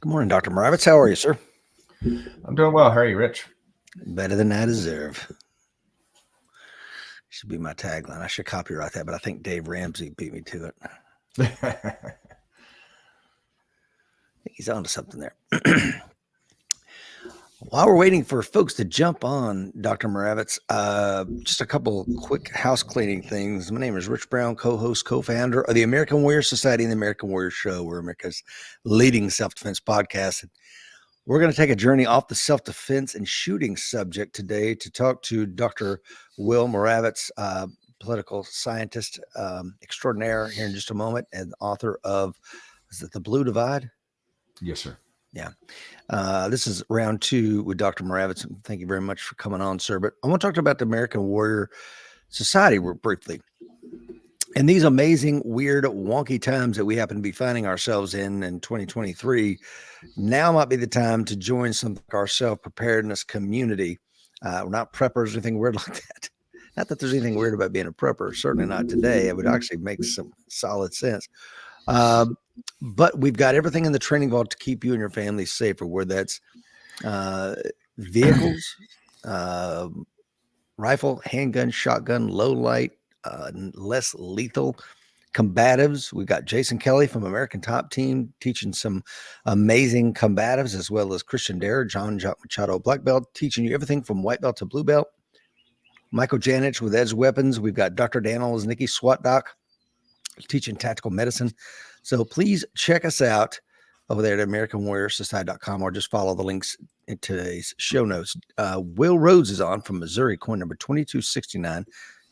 Good morning, Dr. Moravits. How are you, sir? I'm doing well. How are you, Rich? Better than I deserve. Should be my tagline. I should copyright that, but I think Dave Ramsey beat me to it. I think he's onto something there. While we're waiting for folks to jump on, Dr. Moravits, just a couple quick house cleaning things. My name is Rich Brown, co-host, co-founder of the American Warrior Society and the American Warrior Show. We're America's leading self-defense podcast. We're going to take a journey off the self-defense and shooting subject today to talk to Dr. Will Moravits, political scientist extraordinaire here in just a moment, and author of, is it The Blue Divide? Yes, sir. Yeah. This is round two with Dr. Moravits. Thank you very much for coming on, sir. But I want to talk about the American Warrior Society briefly. And these amazing, weird, wonky times that we happen to be finding ourselves in 2023, now might be the time to join some our self-preparedness community. We're not preppers or anything weird like that. Not that there's anything weird about being a prepper. Certainly not today. It would actually make some solid sense. But we've got everything in the training vault to keep you and your family safer, whether that's vehicles, rifle, handgun, shotgun, low light, less lethal combatives. We've got Jason Kelly from American Top Team teaching some amazing combatives, as well as Christian Dare, John Machado Black Belt, teaching you everything from white belt to blue belt. Michael Janich with Edge Weapons. We've got Dr. Daniels, Nikki SWAT Doc, teaching tactical medicine. So please check us out over there at AmericanWarriorSociety.com, or just follow the links in today's show notes. Will Rhodes is on from Missouri, coin number 2269.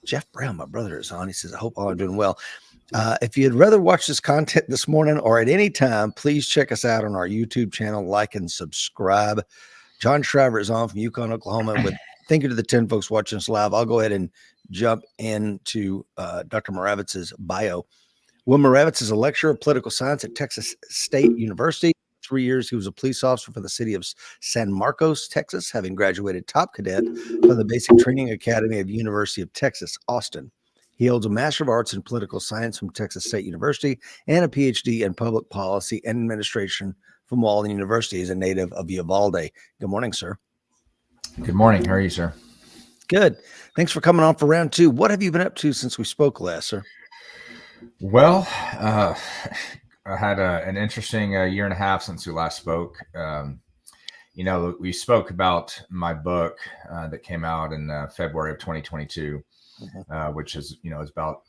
Jeff Brown, my brother, is on. He says, I hope all are doing well. If you'd rather watch this content this morning or at any time, please check us out on our YouTube channel, like and subscribe. John Shriver is on from Yukon, Oklahoma. With thank you to the 10 folks watching us live. I'll go ahead and jump into Dr. Moravits' bio. Will Moravits is a lecturer of political science at Texas State University. 3 years, he was a police officer for the city of San Marcos, Texas, having graduated top cadet from the Basic Training Academy of University of Texas, Austin. He holds a Master of Arts in Political Science from Texas State University and a PhD in Public Policy and Administration from Walden University. He's a native of Uvalde. Good morning, sir. Good morning. How are you, sir? Good. Thanks for coming on for round two. What have you been up to since we spoke last, sir? Well, I had an interesting year and a half since we last spoke. We spoke about my book that came out in February of 2022, which is, is about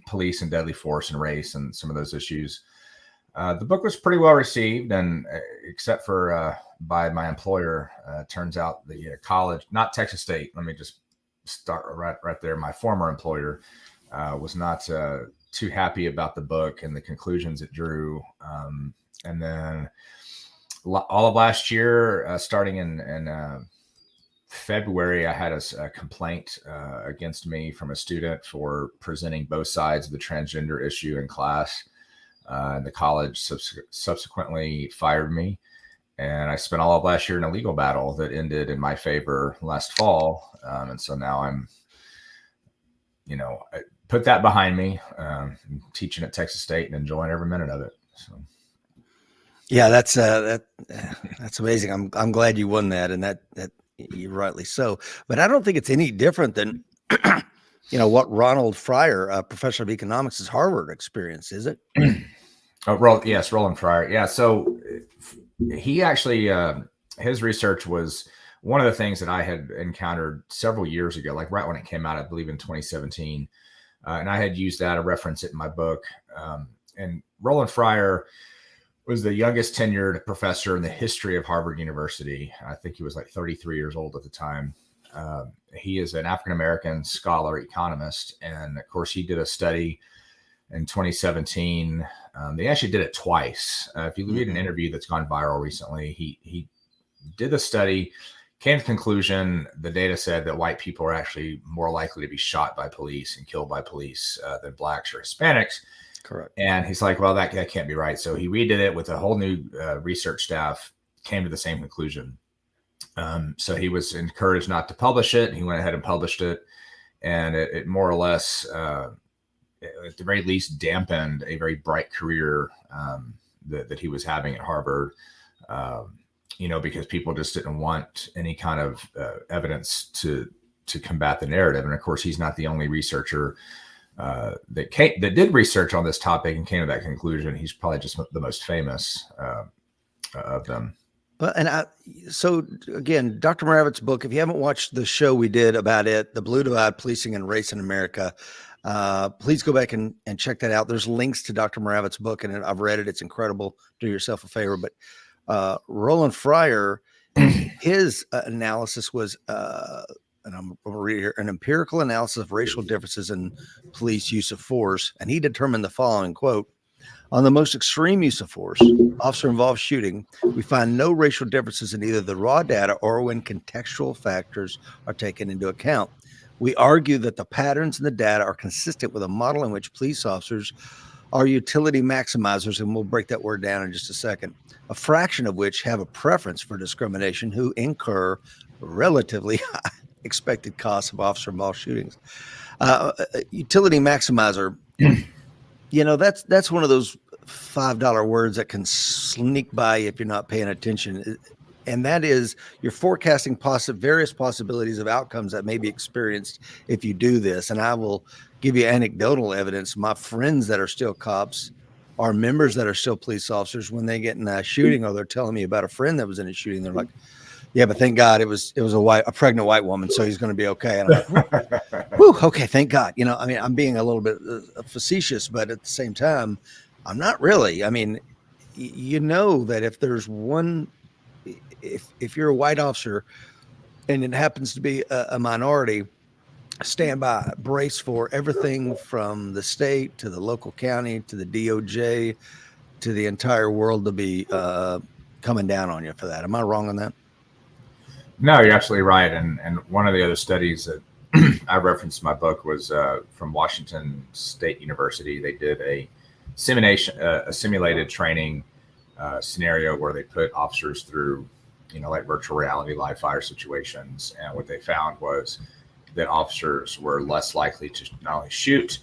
police and deadly force and race and some of those issues. The book was pretty well received, and except for by my employer, turns out the college, not Texas State. Let me just start right there. My former employer was not too happy about the book and the conclusions it drew. And then all of last year, starting in February, I had a complaint against me from a student for presenting both sides of the transgender issue in class. And the college subsequently fired me. And I spent all of last year in a legal battle that ended in my favor last fall. And so now I'm, I put that behind me. I'm teaching at Texas State and enjoying every minute of it. So. Yeah, that's amazing. I'm glad you won that, and that you're rightly so. But I don't think it's any different than what Ronald Fryer, a professor of economics' Harvard experience, is it? Yes, Roland Fryer. Yeah, so he actually his research was one of the things that I had encountered several years ago, like right when it came out, I believe in 2017. And I had used that to reference it in my book. And Roland Fryer was the youngest tenured professor in the history of Harvard University. I think he was like 33 years old at the time. He is an African-American scholar, economist. And of course, he did a study in 2017. They actually did it twice. If you read an interview that's gone viral recently, he did the study, came to the conclusion, the data said that white people are actually more likely to be shot by police and killed by police than blacks or Hispanics. Correct. And he's like, well, that can't be right. So he redid it with a whole new research staff, came to the same conclusion. So he was encouraged not to publish it. He went ahead and published it. And it more or less, at the very least, dampened a very bright career that he was having at Harvard. Because people just didn't want any kind of evidence to combat the narrative. And of course, he's not the only researcher that did research on this topic and came to that conclusion. He's probably just the most famous of them. Well, so again, Dr. Moravits' book, if you haven't watched the show we did about it, The Blue Divide, Policing and Race in America, please go back and check that out. There's links to Dr. Moravits' book, and I've read it. It's incredible. Do yourself a favor. But Roland Fryer, his analysis was, and I'm going to read here, an empirical analysis of racial differences in police use of force. And he determined the following, quote, on the most extreme use of force, officer-involved shooting, we find no racial differences in either the raw data or when contextual factors are taken into account. We argue that the patterns in the data are consistent with a model in which police officers are utility maximizers, and we'll break that word down in just a second, a fraction of which have a preference for discrimination who incur relatively high expected costs of officer-involved shootings. Utility maximizer, that's one of those $5 words that can sneak by if you're not paying attention. And that is you're forecasting various possibilities of outcomes that may be experienced if you do this. And I will give you anecdotal evidence. My friends that are still cops are members that are still police officers. When they get in a shooting or they're telling me about a friend that was in a shooting, they're like, yeah, but thank God it was a pregnant white woman, so he's going to be okay. And I'm like, whew, okay, thank God. I'm being a little bit facetious, but at the same time, I'm not really. I mean, that if there's one, if you're a white officer and it happens to be a minority, stand by, brace for everything from the state to the local county to the DOJ to the entire world to be coming down on you for that. Am I wrong on that? No, you're absolutely right. And one of the other studies that I referenced in my book was from Washington State University. They did a simulated training scenario where they put officers through, like virtual reality live fire situations. And what they found was that officers were less likely to not only shoot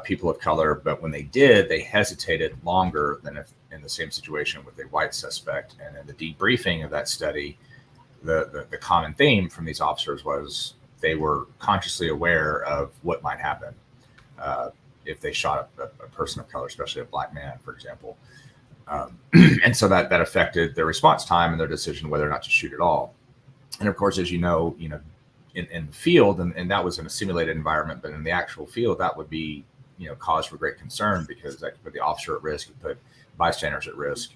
people of color, but when they did, they hesitated longer than if in the same situation with a white suspect. And in the debriefing of that study, the common theme from these officers was they were consciously aware of what might happen if they shot a person of color, especially a black man, for example. And so that affected their response time and their decision whether or not to shoot at all. And of course, as in the field, and that was in a simulated environment, but in the actual field, that would be, cause for great concern because that could put the officer at risk, could put bystanders at risk.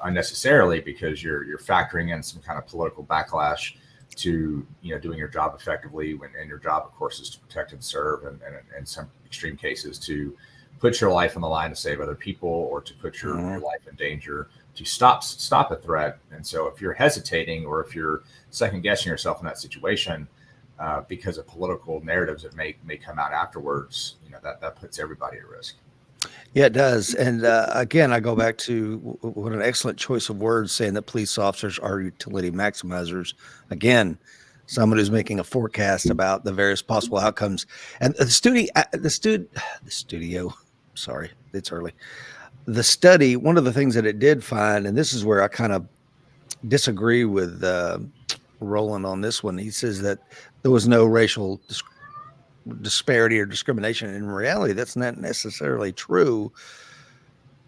Unnecessarily, because you're factoring in some kind of political backlash to doing your job effectively, and your job, of course, is to protect and serve, and in some extreme cases to put your life on the line to save other people or to put your life in danger to stop a threat. And so if you're hesitating or if you're second guessing yourself in that situation because of political narratives that may come out afterwards, that puts everybody at risk. Yeah, it does. And again, I go back to what an excellent choice of words, saying that police officers are utility maximizers. Again, someone who's making a forecast about the various possible outcomes. And the study, one of the things that it did find, and this is where I kind of disagree with Roland on this one. He says that there was no racial disparity or discrimination. In reality, that's not necessarily true.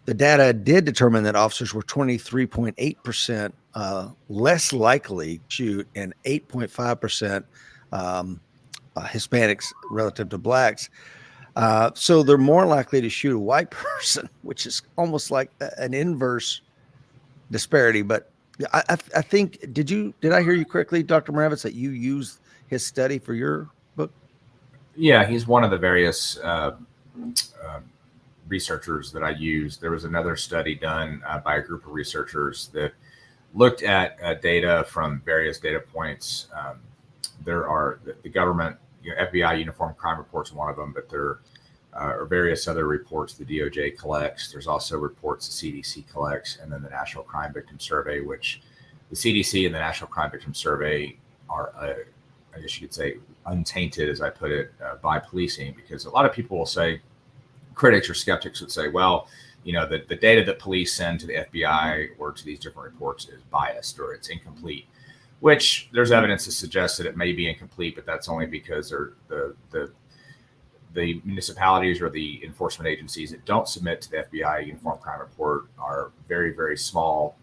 The data did determine that officers were 23.8% less likely to shoot and 8.5% Hispanics relative to blacks. So they're more likely to shoot a white person, which is almost like an inverse disparity. But I think, did I hear you correctly, Dr. Moravits, that you used his study for your book? Yeah, he's one of the various researchers that I used. There was another study done by a group of researchers that looked at data from various data points. There are the government, FBI Uniform Crime Report's one of them, but there are various other reports the DOJ collects. There's also reports the CDC collects, and then the National Crime Victim Survey, which the CDC and the National Crime Victim Survey are, I guess you could say, untainted, as I put it, by policing, because a lot of people will say, critics or skeptics would say, well, the data that police send to the FBI or to these different reports is biased or it's incomplete, which there's evidence to suggest that it may be incomplete, but that's only because the municipalities or the enforcement agencies that don't submit to the FBI Uniform Crime Report are very, very small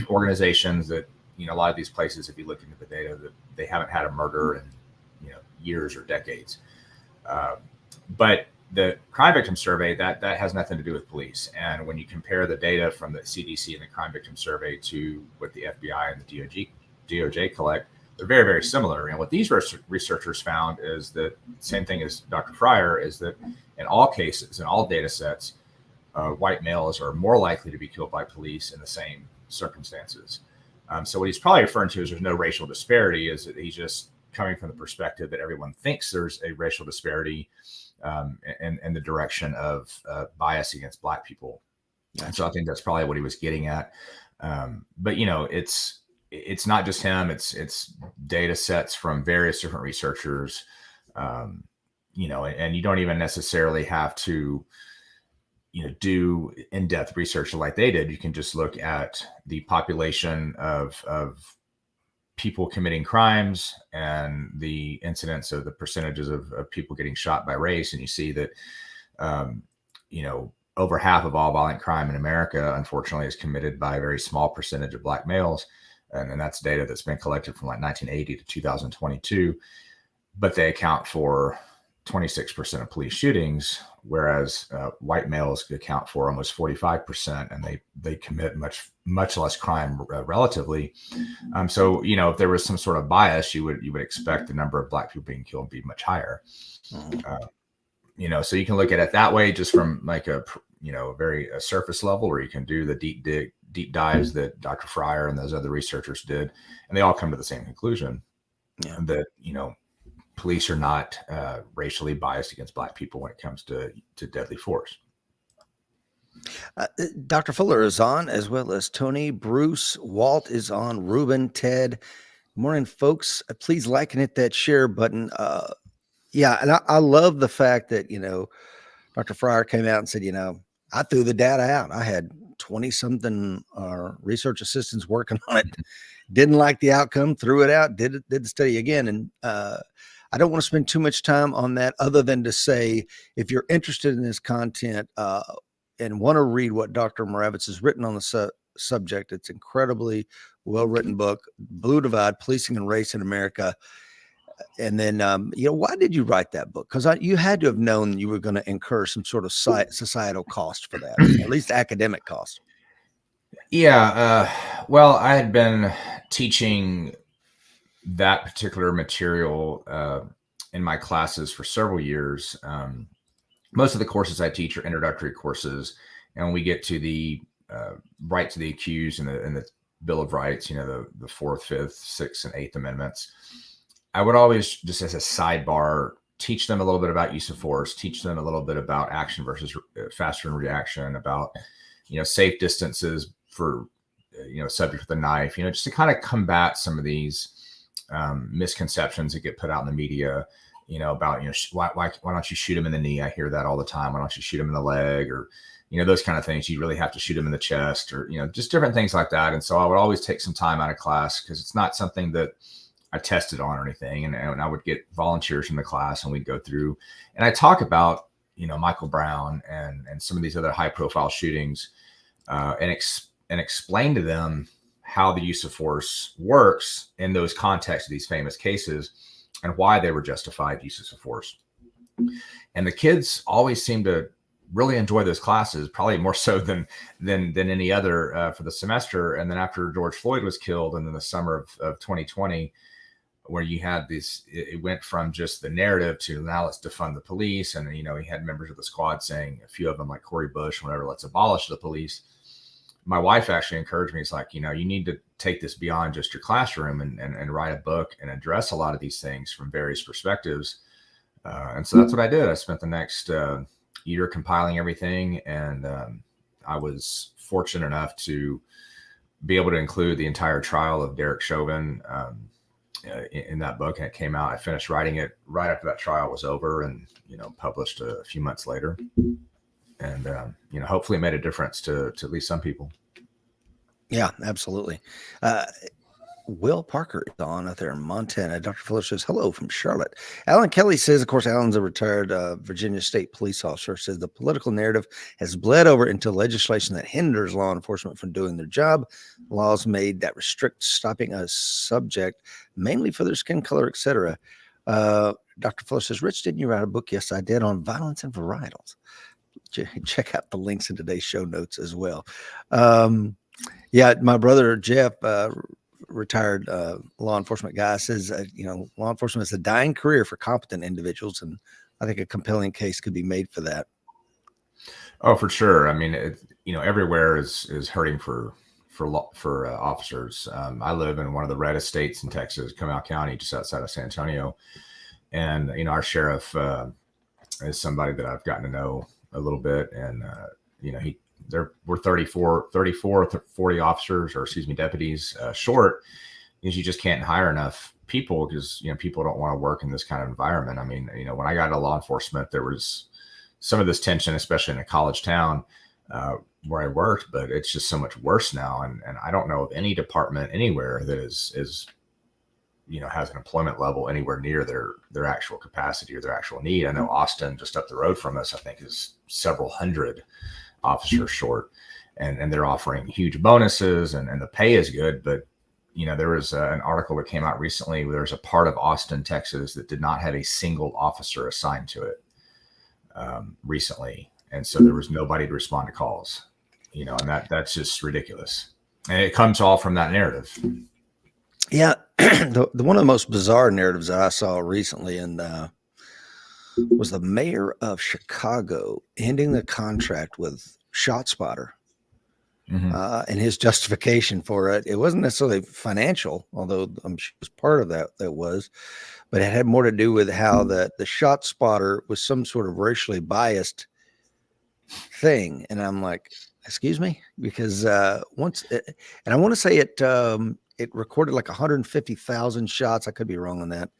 organizations that, a lot of these places, if you look into the data, that they haven't had a murder in, years or decades. But the crime victim survey, that has nothing to do with police. And when you compare the data from the CDC and the crime victim survey to what the FBI and the DOJ collect, they're very, very similar. And what these researchers found is that same thing as Dr. Fryer, is that in all cases, in all data sets, white males are more likely to be killed by police in the same circumstances. So what he's probably referring to is there's no racial disparity, is that he's just coming from the perspective that everyone thinks there's a racial disparity in the direction of bias against Black people. And so I think that's probably what he was getting at. But, it's not just him. It's data sets from various different researchers, and you don't even necessarily have to, do in-depth research like they did. You can just look at the population of people committing crimes and the incidence of the percentages of people getting shot by race. And you see that, over half of all violent crime in America, unfortunately, is committed by a very small percentage of Black males. And that's data that's been collected from like 1980 to 2022, but they account for 26% of police shootings, whereas white males account for almost 45%, and they commit much less crime relatively. So if there was some sort of bias, you would expect the number of Black people being killed to be much higher. So you can look at it that way, just from like a very surface level, or you can do the deep dives that Dr. Fryer and those other researchers did, and they all come to the same conclusion that police are not racially biased against Black people when it comes to deadly force. Dr. Fuller is on, as well as Tony, Bruce, Walt is on, Ruben, Ted. Morning, folks. Please like and hit that share button. And I love the fact that, Dr. Fryer came out and said, I threw the data out. I had 20 something research assistants working on it. Didn't like the outcome, threw it out, did the study again. And I don't want to spend too much time on that, other than to say, if you're interested in this content and want to read what Dr. Moravits has written on the subject, it's incredibly well-written book, Blue Divide, Policing and Race in America. And then, why did you write that book? Because you had to have known you were going to incur some sort of societal cost for that, at least academic cost. Yeah. Well, I had been teaching that particular material in my classes for several years. Most of the courses I teach are introductory courses. And when we get to the right to the accused and the Bill of Rights, the 4th, 5th, 6th, and 8th Amendments, I would always, just as a sidebar, teach them a little bit about use of force, teach them a little bit about action versus faster reaction, about, safe distances for, subject with a knife, just to kind of combat some of these misconceptions that get put out in the media, about, why don't you shoot him in the knee? I hear that all the time. Why don't you shoot him in the leg? Or, those kind of things. You really have to shoot him in the chest, or, just different things like that. And so I would always take some time out of class, because it's not something that I tested on or anything. And I would get volunteers in the class, and we'd go through, and I talk about, Michael Brown and some of these other high profile shootings, and explain to them how the use of force works in those contexts of these famous cases, and why they were justified uses of force. And the kids always seem to really enjoy those classes, probably more so than any other for the semester. And then after George Floyd was killed, and in the summer of 2020, where you had this, it went from just the narrative to now let's defund the police. And, he had members of the squad saying, a few of them like Cori Bush, whatever, let's abolish the police. My wife actually encouraged me. It's like, you need to take this beyond just your classroom and write a book and address a lot of these things from various perspectives. And so that's what I did. I spent the next year compiling everything. And I was fortunate enough to be able to include the entire trial of Derek Chauvin in that book. And it came out, I finished writing it right after that trial was over, and, published a few months later. and hopefully it made a difference to at least some people. Yeah, absolutely. Will Parker is on out there in Montana. Dr. Fuller says, hello from Charlotte. Alan Kelly says, of course, Alan's a retired Virginia State police officer, says the political narrative has bled over into legislation that hinders law enforcement from doing their job. Laws made that restrict stopping a subject, mainly for their skin color, etc. Dr. Fuller says, Rich, didn't you write a book? Yes, I did, on violence and varietals. Check out the links in today's show notes as well. Yeah, my brother Jeff, retired law enforcement guy, says law enforcement is a dying career for competent individuals, and I think a compelling case could be made for that. Oh, for sure. I mean, everywhere is hurting for officers. I live in one of the reddest states in Texas, Comal County, just outside of San Antonio, and our sheriff is somebody that I've gotten to know a little bit, and we're 34 to 40 officers, or excuse me, deputies short, because you just can't hire enough people, because people don't want to work in this kind of environment. I mean, when I got into law enforcement, there was some of this tension, especially in a college town where I worked, but it's just so much worse now. And I don't know of any department anywhere that is has an employment level anywhere near their actual capacity or their actual need. I know Austin, just up the road from us, I think is several hundred officers short, and they're offering huge bonuses, and the pay is good. But there was an article that came out recently where there's a part of Austin, Texas, that did not have a single officer assigned to it recently, and so there was nobody to respond to calls. And that's just ridiculous, and it comes all from that narrative. Yeah, the one of the most bizarre narratives that I saw recently, and was the mayor of Chicago ending the contract with ShotSpotter. And his justification for it. It wasn't necessarily financial, although I'm sure it was part of that was, but it had more to do with how the ShotSpotter was some sort of racially biased thing. And I'm like, excuse me, because and I want to say it recorded like 150,000 shots. I could be wrong on that.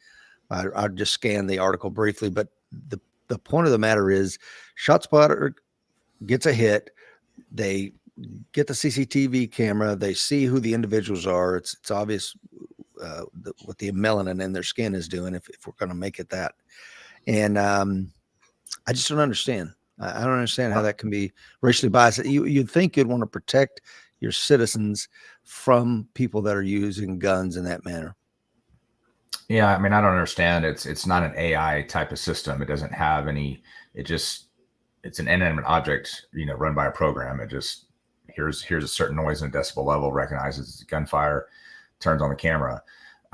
I just scanned the article briefly, but the point of the matter is, ShotSpotter gets a hit. They get the CCTV camera. They see who the individuals are. It's obvious what the melanin in their skin is doing, if we're going to make it that. And I just don't understand. I don't understand how that can be racially biased. You'd think you'd want to protect your citizens from people that are using guns in that manner. Yeah, I mean, I don't understand. It's not an AI type of system. It doesn't have any. It's an inanimate object, run by a program. It just here's a certain noise and a decibel level, recognizes it's gunfire, turns on the camera.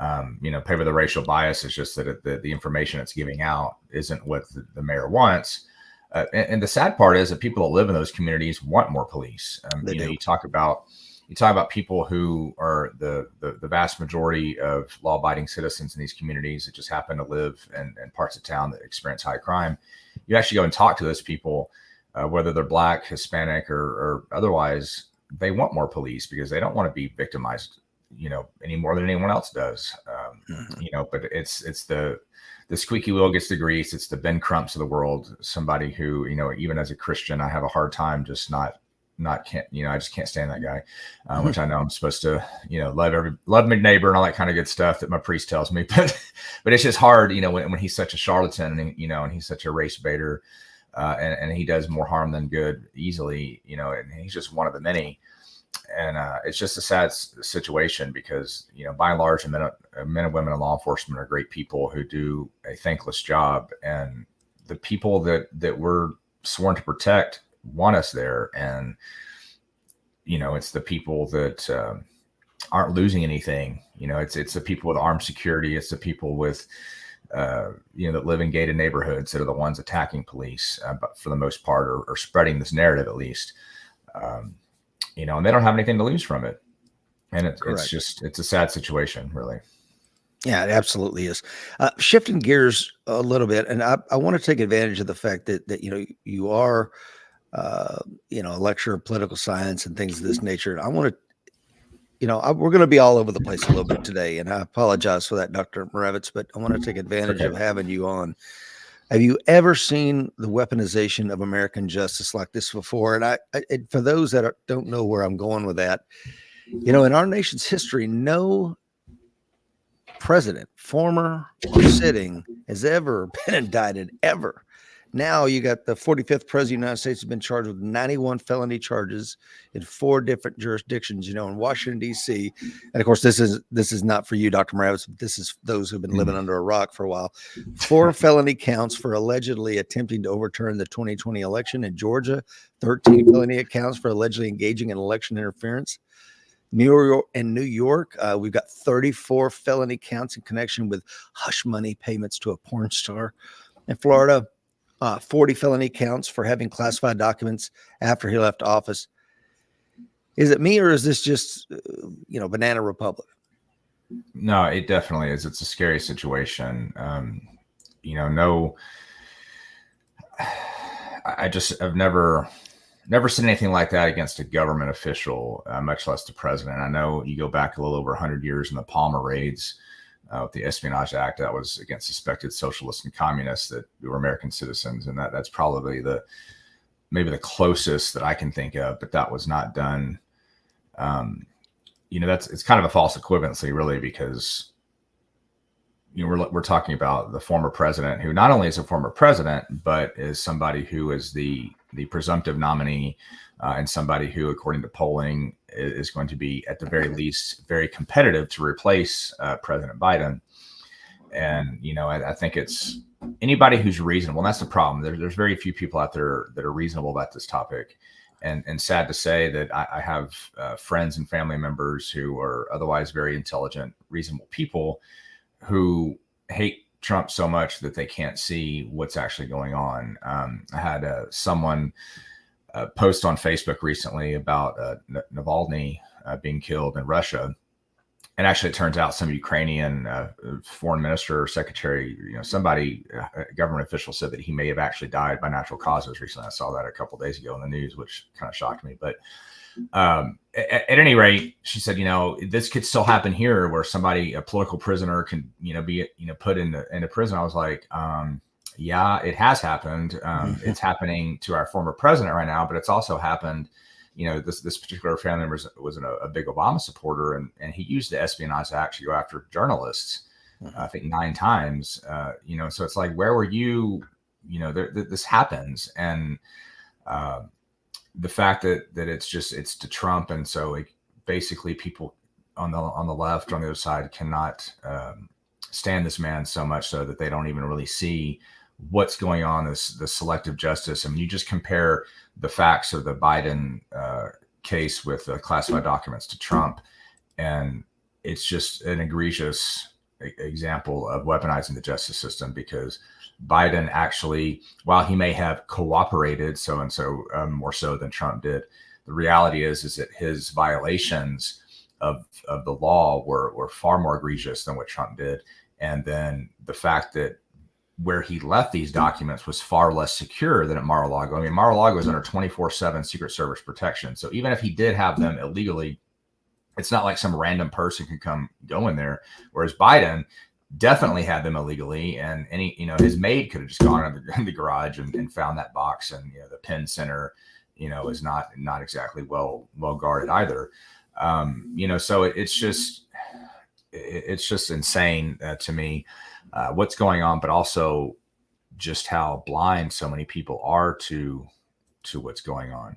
Pay with the racial bias is just that the information it's giving out isn't what the mayor wants. And the sad part is that people that live in those communities want more police. You talk about people who are the vast majority of law-abiding citizens in these communities that just happen to live in parts of town that experience high crime. You actually go and talk to those people, whether they're Black, Hispanic, or otherwise. They want more police because they don't want to be victimized, any more than anyone else does. But it's the squeaky wheel gets the grease. It's the Ben Crumps of the world. Somebody who, even as a Christian, I have a hard time just I just can't stand that guy, which I know I'm supposed to, love my neighbor and all that kind of good stuff that my priest tells me. But it's just hard, when he's such a charlatan and he's such a race baiter, and he does more harm than good easily, and he's just one of the many. And it's just a sad situation because, by and large, men and women in law enforcement are great people who do a thankless job. And the people that we're sworn to protect want us there. And, it's the people that aren't losing anything. It's the people with armed security. It's the people with, that live in gated neighborhoods that are the ones attacking police, but for the most part, or spreading this narrative, at least. And they don't have anything to lose from it. And it's a sad situation, really. Yeah, it absolutely is. Shifting gears a little bit, and I want to take advantage of the fact that you are, a lecturer of political science and things of this nature. I want to, we're going to be all over the place a little bit today, and I apologize for that, Dr. Moravits, but I want to take advantage of having you on. Have you ever seen the weaponization of American justice like this before? And for those that don't know where I'm going with that, in our nation's history, no president, former or sitting, has ever been indicted, ever. Now you got the 45th president of the United States has been charged with 91 felony charges in 4 different jurisdictions, in Washington, D.C. And of course, this is not for you, Dr. Moravits, but this is those who've been living under a rock for a while. 4 felony counts for allegedly attempting to overturn the 2020 election in Georgia, 13 felony accounts for allegedly engaging in election interference. New York, we've got 34 felony counts in connection with hush money payments to a porn star. In Florida, 40 felony counts for having classified documents after he left office. Is it me, or is this just, Banana Republic? No, it definitely is. It's a scary situation. No, I've never seen anything like that against a government official, much less the president. I know you go back a little over 100 years in the Palmer raids with the Espionage Act, that was against suspected socialists and communists that were American citizens. And that's probably maybe the closest that I can think of, but that was not done. It's kind of a false equivalency, really, because we're talking about the former president, who not only is a former president, but is somebody who is the presumptive nominee, and somebody who, according to polling, is going to be, at the very least, very competitive to replace President Biden. And, I think it's anybody who's reasonable. And that's the problem. There's very few people out there that are reasonable about this topic. And sad to say that I have friends and family members who are otherwise very intelligent, reasonable people who hate Trump so much that they can't see what's actually going on. I had someone post on Facebook recently about Navalny being killed in Russia. And actually, it turns out some Ukrainian foreign minister or secretary, somebody, government official, said that he may have actually died by natural causes recently. I saw that a couple of days ago in the news, which kind of shocked me. But at any rate, she said, this could still happen here, where somebody, a political prisoner, can, be, put into prison. I was like, yeah, it has happened. It's happening to our former president right now, but it's also happened. This particular family member was a big Obama supporter, and he used the Espionage Act to go after journalists, I think 9 times. So it's like, where were you? This happens, and the fact that it's to Trump, and so basically people on the left, on the other side, cannot stand this man so much so that they don't even really see what's going on, the selective justice. I mean, you just compare the facts of the Biden case with the classified documents to Trump, and it's just an egregious example of weaponizing the justice system, because Biden actually, while he may have cooperated so and so more so than Trump did, the reality is that his violations of the law were far more egregious than what Trump did. And then the fact that where he left these documents was far less secure than at Mar-a-Lago. I mean, Mar-a-Lago is under 24/7 Secret Service protection. So even if he did have them illegally, it's not like some random person can go in there. Whereas Biden definitely had them illegally, and his maid could have just gone in the garage and found that box. And the Penn Center, is not exactly well guarded either. So it's just insane to me. What's going on, but also just how blind so many people are to what's going on.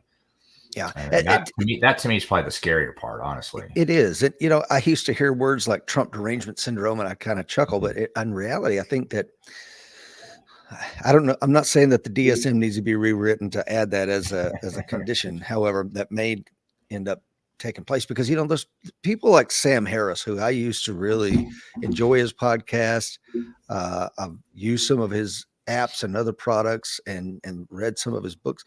Yeah. And that to me is probably the scarier part, honestly. It is. I used to hear words like Trump derangement syndrome, and I kind of chuckle, but in reality, I think that, I don't know. I'm not saying that the DSM needs to be rewritten to add that as a condition. However, that may end up taking place, because those people like Sam Harris, who I used to really enjoy his podcast. I've used some of his apps and other products, and read some of his books.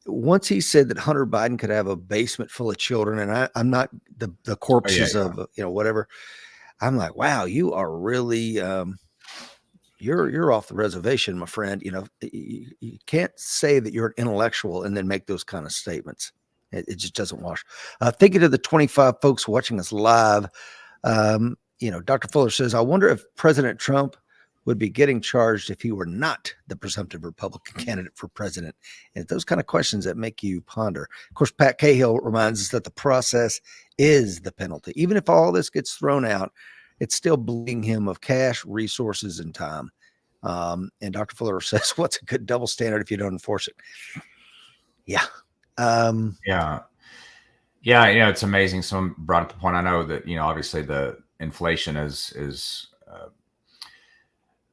Once he said that Hunter Biden could have a basement full of children, and I'm not the corpses of whatever. I'm like, wow, you are really you're off the reservation, my friend. You can't say that you're an intellectual and then make those kind of statements. It just doesn't wash. Thinking of the 25 folks watching us live, Dr. Fuller says, I wonder if President Trump would be getting charged if he were not the presumptive Republican candidate for president? And those kind of questions that make you ponder. Of course, Pat Cahill reminds us that the process is the penalty. Even if all this gets thrown out, it's still bleeding him of cash, resources, and time. And Dr. Fuller says, what's a good double standard if you don't enforce it? Yeah. Yeah. Yeah. It's amazing. Someone brought up the point. I know that, obviously the inflation is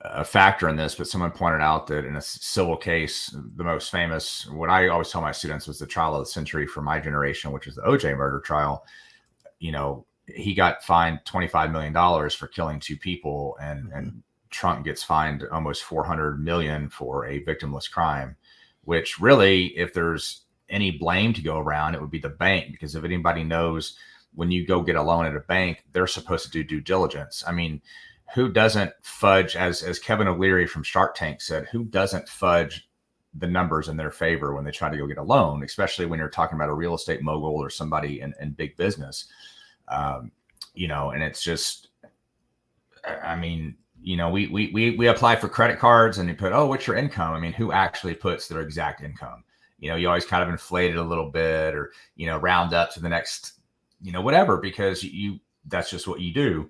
a factor in this, but someone pointed out that in a civil case, the most famous, what I always tell my students was the trial of the century for my generation, which is the OJ murder trial. He got fined $25 million for killing two people, and Trump gets fined almost $400 million for a victimless crime, which really, if there's any blame to go around, it would be the bank, because if anybody knows, when you go get a loan at a bank, they're supposed to do due diligence. I mean, who doesn't fudge, as Kevin O'Leary from Shark Tank said, who doesn't fudge the numbers in their favor when they try to go get a loan, especially when you're talking about a real estate mogul or somebody in big business. And it's just, I mean, we apply for credit cards and you put, oh, what's your income? I mean, who actually puts their exact income? You always kind of inflate it a little bit, or, round up to the next, whatever, because that's just what you do.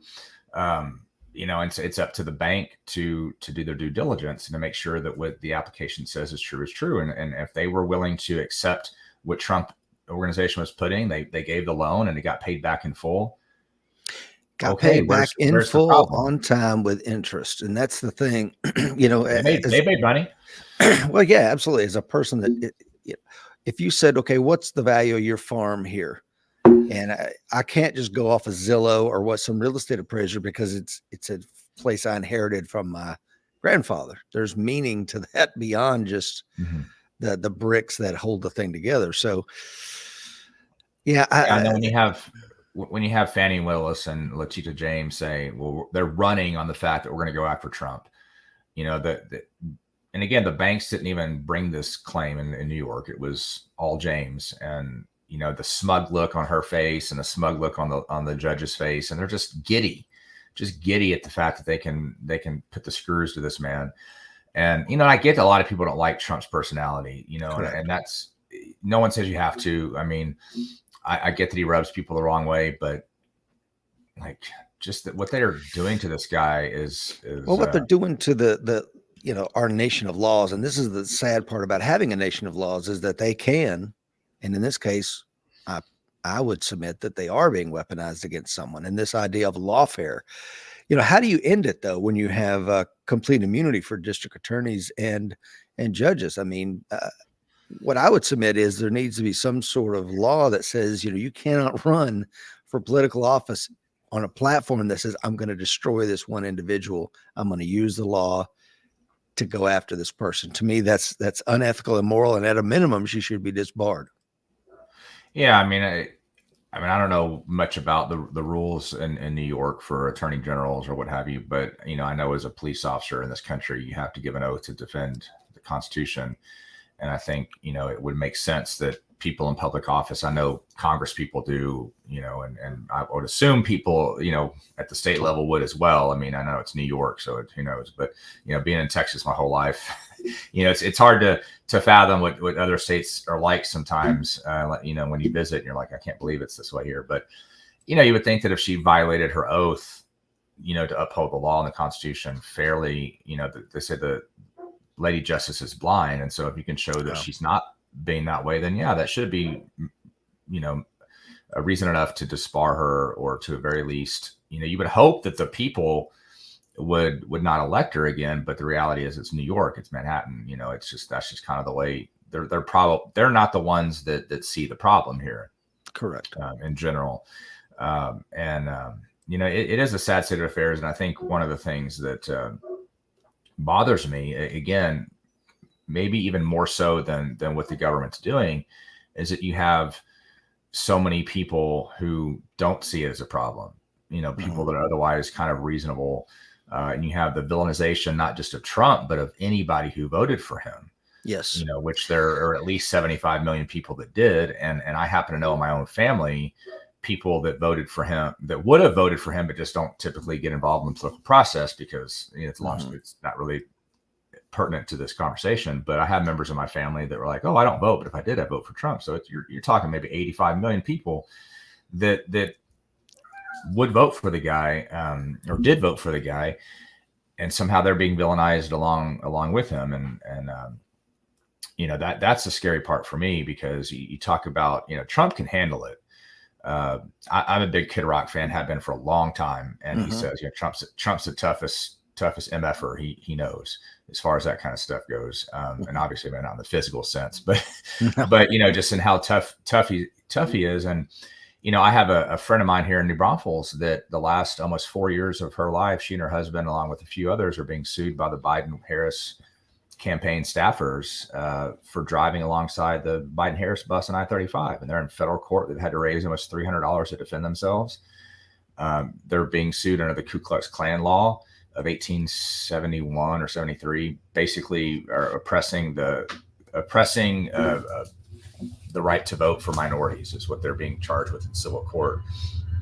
And it's up to the bank to do their due diligence and to make sure that what the application says is true. And if they were willing to accept what Trump organization was putting, they gave the loan and it got paid back in full. Got paid back in full on time with interest. And that's the thing, they made money. Well, yeah, absolutely. As a person that, if you said, okay, what's the value of your farm here? And I can't just go off of Zillow or what some real estate appraiser, because it's a place I inherited from my grandfather. There's meaning to that beyond just the bricks that hold the thing together. So, yeah, I know when you have Fannie Willis and Letitia James say, well, they're running on the fact that we're going to go after Trump. And again, the banks didn't even bring this claim in New York. It was all James, and the smug look on her face and the smug look on the judge's face, and they're just giddy at the fact that they can put the screws to this man. And I get that a lot of people don't like Trump's personality, and that's, no one says you have to. I mean, I get that he rubs people the wrong way, but like, just that what they're doing to this guy is well, what they're doing to the our nation of laws. And this is the sad part about having a nation of laws, is that they can, and in this case, I would submit that they are being weaponized against someone. And this idea of lawfare, how do you end it though, when you have complete immunity for district attorneys and judges? I mean, what I would submit is there needs to be some sort of law that says, you cannot run for political office on a platform that says, I'm going to destroy this one individual. I'm going to use the law to go after this person. To me, that's unethical, immoral, and at a minimum, she should be disbarred. Yeah, I mean, I don't know much about the rules in New York for attorney generals or what have you, but I know as a police officer in this country, you have to give an oath to defend the Constitution. And I think, it would make sense that people in public office, I know Congress people do, and I would assume people, at the state level would as well. I mean, I know it's New York, so who knows, but, being in Texas my whole life, it's hard to fathom what other states are like sometimes, when you visit and you're like, I can't believe it's this way here. But, you would think that if she violated her oath, to uphold the law and the Constitution fairly, they said the Lady Justice is blind. And so if you can show that she's not being that way, then yeah, that should be, a reason enough to disbar her, or to the very least, you would hope that the people would not elect her again. But the reality is it's New York, it's Manhattan, that's just kind of the way they're not the ones that see the problem here. Correct. In general. It is a sad state of affairs. And I think one of the things that, bothers me, again, maybe even more so than what the government's doing, is that you have so many people who don't see it as a problem, people that are otherwise kind of reasonable. And you have the villainization, not just of Trump, but of anybody who voted for him. Yes. Which there are at least 75 million people that did. And I happen to know in my own family, people that voted for him, that would have voted for him, but just don't typically get involved in the political process because it's it's not really pertinent to this conversation. But I have members of my family that were like, "Oh, I don't vote, but if I did, I vote for Trump." So you're talking maybe 85 million people that would vote for the guy, or did vote for the guy, and somehow they're being villainized along with him. And that's the scary part for me, because you talk about, Trump can handle it. I'm a big Kid Rock fan, have been for a long time, and he says, Trump's the toughest MFer he knows, as far as that kind of stuff goes. And obviously, not in the physical sense, but just in how tough he is. And I have a friend of mine here in New Braunfels that the last almost 4 years of her life, she and her husband, along with a few others, are being sued by the Biden-Harris campaign staffers for driving alongside the Biden-Harris bus on I-35. And they're in federal court. They've had to raise almost $300 to defend themselves. They're being sued under the Ku Klux Klan law of 1871 or 73, basically are oppressing the right to vote for minorities is what they're being charged with in civil court.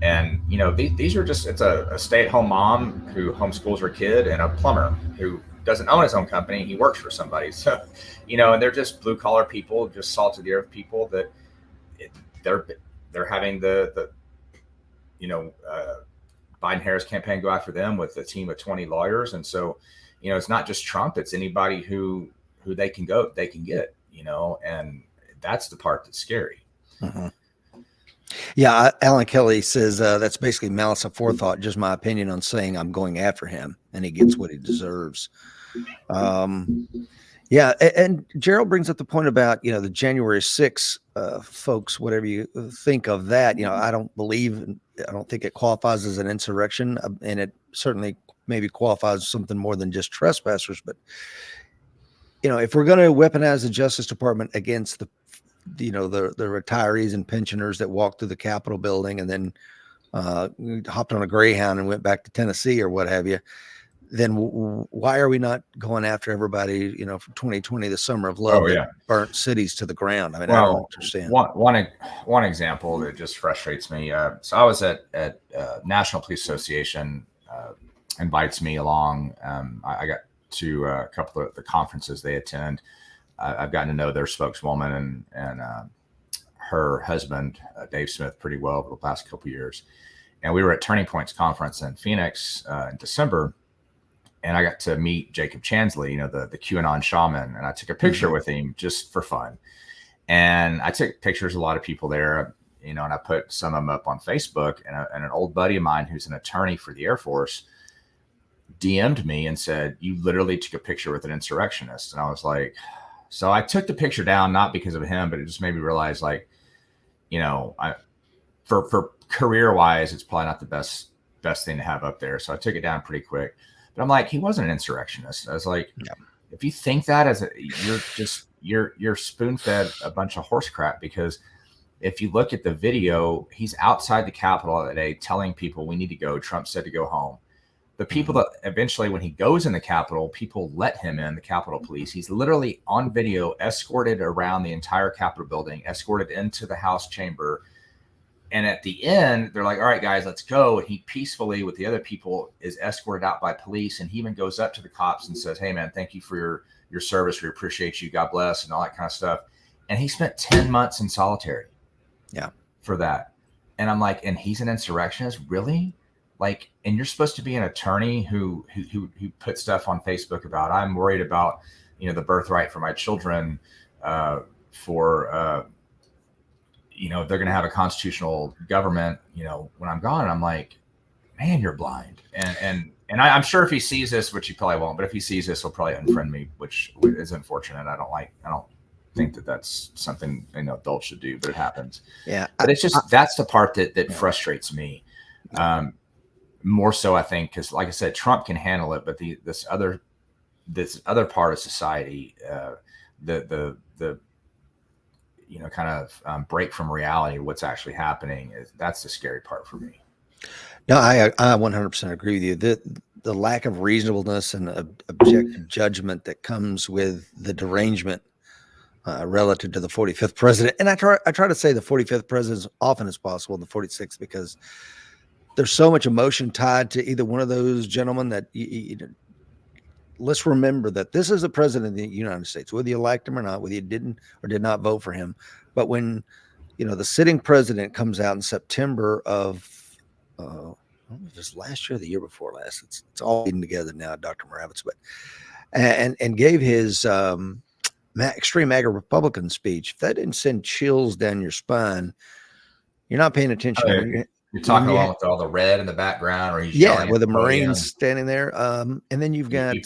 And, these are just, it's a stay-at-home mom who homeschools her kid, and a plumber who doesn't own his own company. He works for somebody. So, and they're just blue collar people, just salt of the earth people that they're having the Biden-Harris campaign go after them with a team of 20 lawyers. And so, it's not just Trump, it's anybody who they can get, and that's the part that's scary. Mm-hmm. Yeah, Alan Kelly says that's basically malice aforethought, just my opinion on saying I'm going after him, and he gets what he deserves. Yeah, and Gerald brings up the point about, the January 6th folks, whatever you think of that, I don't think it qualifies as an insurrection, and it certainly maybe qualifies something more than just trespassers. But, if we're going to weaponize the Justice Department against the retirees and pensioners that walked through the Capitol building and then hopped on a Greyhound and went back to Tennessee or what have you, then why are we not going after everybody, for 2020, the summer of love that burnt cities to the ground? I mean, I don't understand. One example that just frustrates me. So I was at National Police Association invites me along. I got to a couple of the conferences they attend. I've gotten to know their spokeswoman and her husband, Dave Smith, pretty well over the past couple of years. And we were at Turning Points Conference in Phoenix in December. And I got to meet Jacob Chansley, the QAnon shaman. And I took a picture with him just for fun. And I took pictures of a lot of people there, and I put some of them up on Facebook. And an old buddy of mine who's an attorney for the Air Force DM'd me and said, "You literally took a picture with an insurrectionist." And I was like, so I took the picture down, not because of him, but it just made me realize, for career wise, it's probably not the best thing to have up there. So I took it down pretty quick. But I'm like, he wasn't an insurrectionist. I was like, if you think that you're spoon fed a bunch of horse crap, because if you look at the video, he's outside the Capitol that day telling people we need to go. Trump said to go home. The people that eventually, when he goes in the Capitol, people let him in, the Capitol Police. He's literally on video, escorted around the entire Capitol building, escorted into the House chamber. And at the end, they're like, "All right, guys, let's go." And he peacefully, with the other people, is escorted out by police. And he even goes up to the cops and says, "Hey, man, thank you for your service. We appreciate you. God bless," and all that kind of stuff. And he spent 10 months in solitary for that. And I'm like, and he's an insurrectionist? Really? Like, and you're supposed to be an attorney who put stuff on Facebook about, I'm worried about, the birthright for my children, they're going to have a constitutional government, when I'm gone. And I'm like, man, you're blind. And I'm sure if he sees this, which he probably won't, but if he sees this, he'll probably unfriend me, which is unfortunate. I don't think that that's something adults should do, but it happens. Yeah. But it's just, that's the part that frustrates me. More so, I think, because, like I said, Trump can handle it, but this other part of society, the kind of break from reality, what's actually happening, that's the scary part for me. No, I 100% agree with you. The lack of reasonableness and objective judgment that comes with the derangement relative to the 45th president. And I try to say the 45th president as often as possible, and the 46th, because there's so much emotion tied to either one of those gentlemen that let's remember that this is the president of the United States, whether you liked him or not, whether you didn't or did not vote for him. But when, the sitting president comes out in September of, I don't know if it's last year or the year before last, it's all getting together now, Dr. Moravits, but, and gave his, extreme MAGA Republican speech, if that didn't send chills down your spine, you're not paying attention. You're talking along with all the red in the background, or he's with the Marines standing there. And then you've got you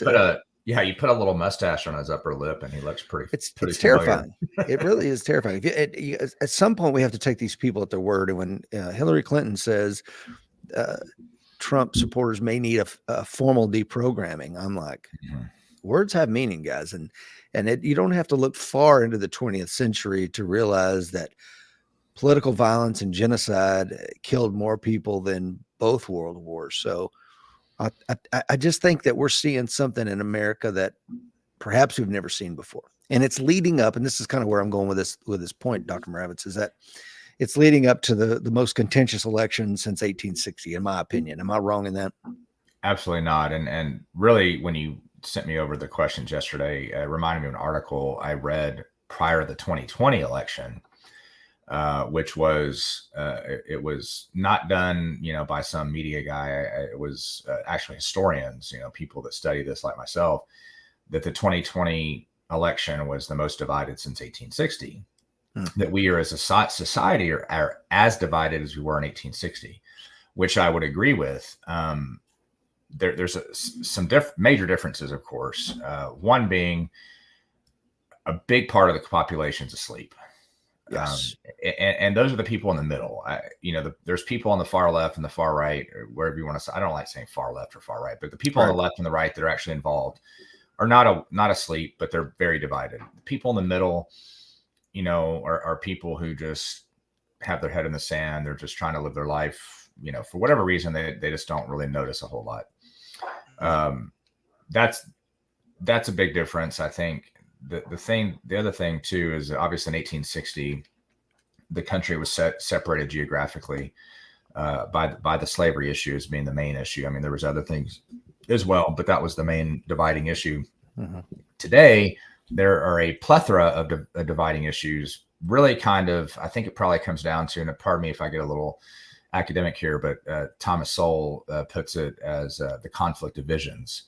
put a little mustache on his upper lip, and he looks pretty. It's terrifying. It really is terrifying. At some point, we have to take these people at their word. And when Hillary Clinton says Trump supporters may need a formal deprogramming, I'm like, words have meaning, guys, and you don't have to look far into the 20th century to realize that political violence and genocide killed more people than both world wars. So I just think that we're seeing something in America that perhaps we've never seen before. And it's leading up, and this is kind of where I'm going with this point, Dr. Moravits, is that it's leading up to the most contentious election since 1860, in my opinion. Am I wrong in that? Absolutely not. And really, when you sent me over the questions yesterday, it reminded me of an article I read prior to the 2020 election, which was it was not done, by some media guy. It was actually historians, people that study this like myself, that the 2020 election was the most divided since 1860. That we are as a society are as divided as we were in 1860, which I would agree with. There's some major differences, of course. One being a big part of the population is asleep. Yes. And those are the people in the middle. There's people on the far left and the far right, or wherever you want to say. I don't like saying far left or far right, but the people on the left and the right that are actually involved are not asleep, but they're very divided. The people in the middle, are people who just have their head in the sand. They're just trying to live their life, for whatever reason, they just don't really notice a whole lot. That's a big difference. I think the other thing too is obviously in 1860, the country was separated geographically by the slavery issue as being the main issue. I mean, there was other things as well, but that was the main dividing issue. Today, there are a plethora of dividing issues. Really, kind of, I think it probably comes down to, and pardon me if I get a little academic here, but Thomas Sowell puts it as the conflict of visions.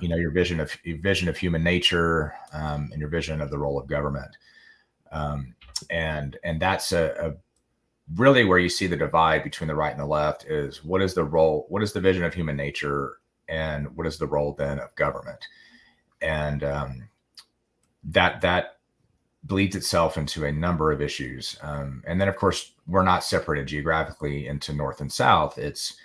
Your vision of human nature, and your vision of the role of government, and that's a really where you see the divide between the right and the left is what is the vision of human nature, and what is the role then of government, and that bleeds itself into a number of issues, and then of course we're not separated geographically into North and South. It's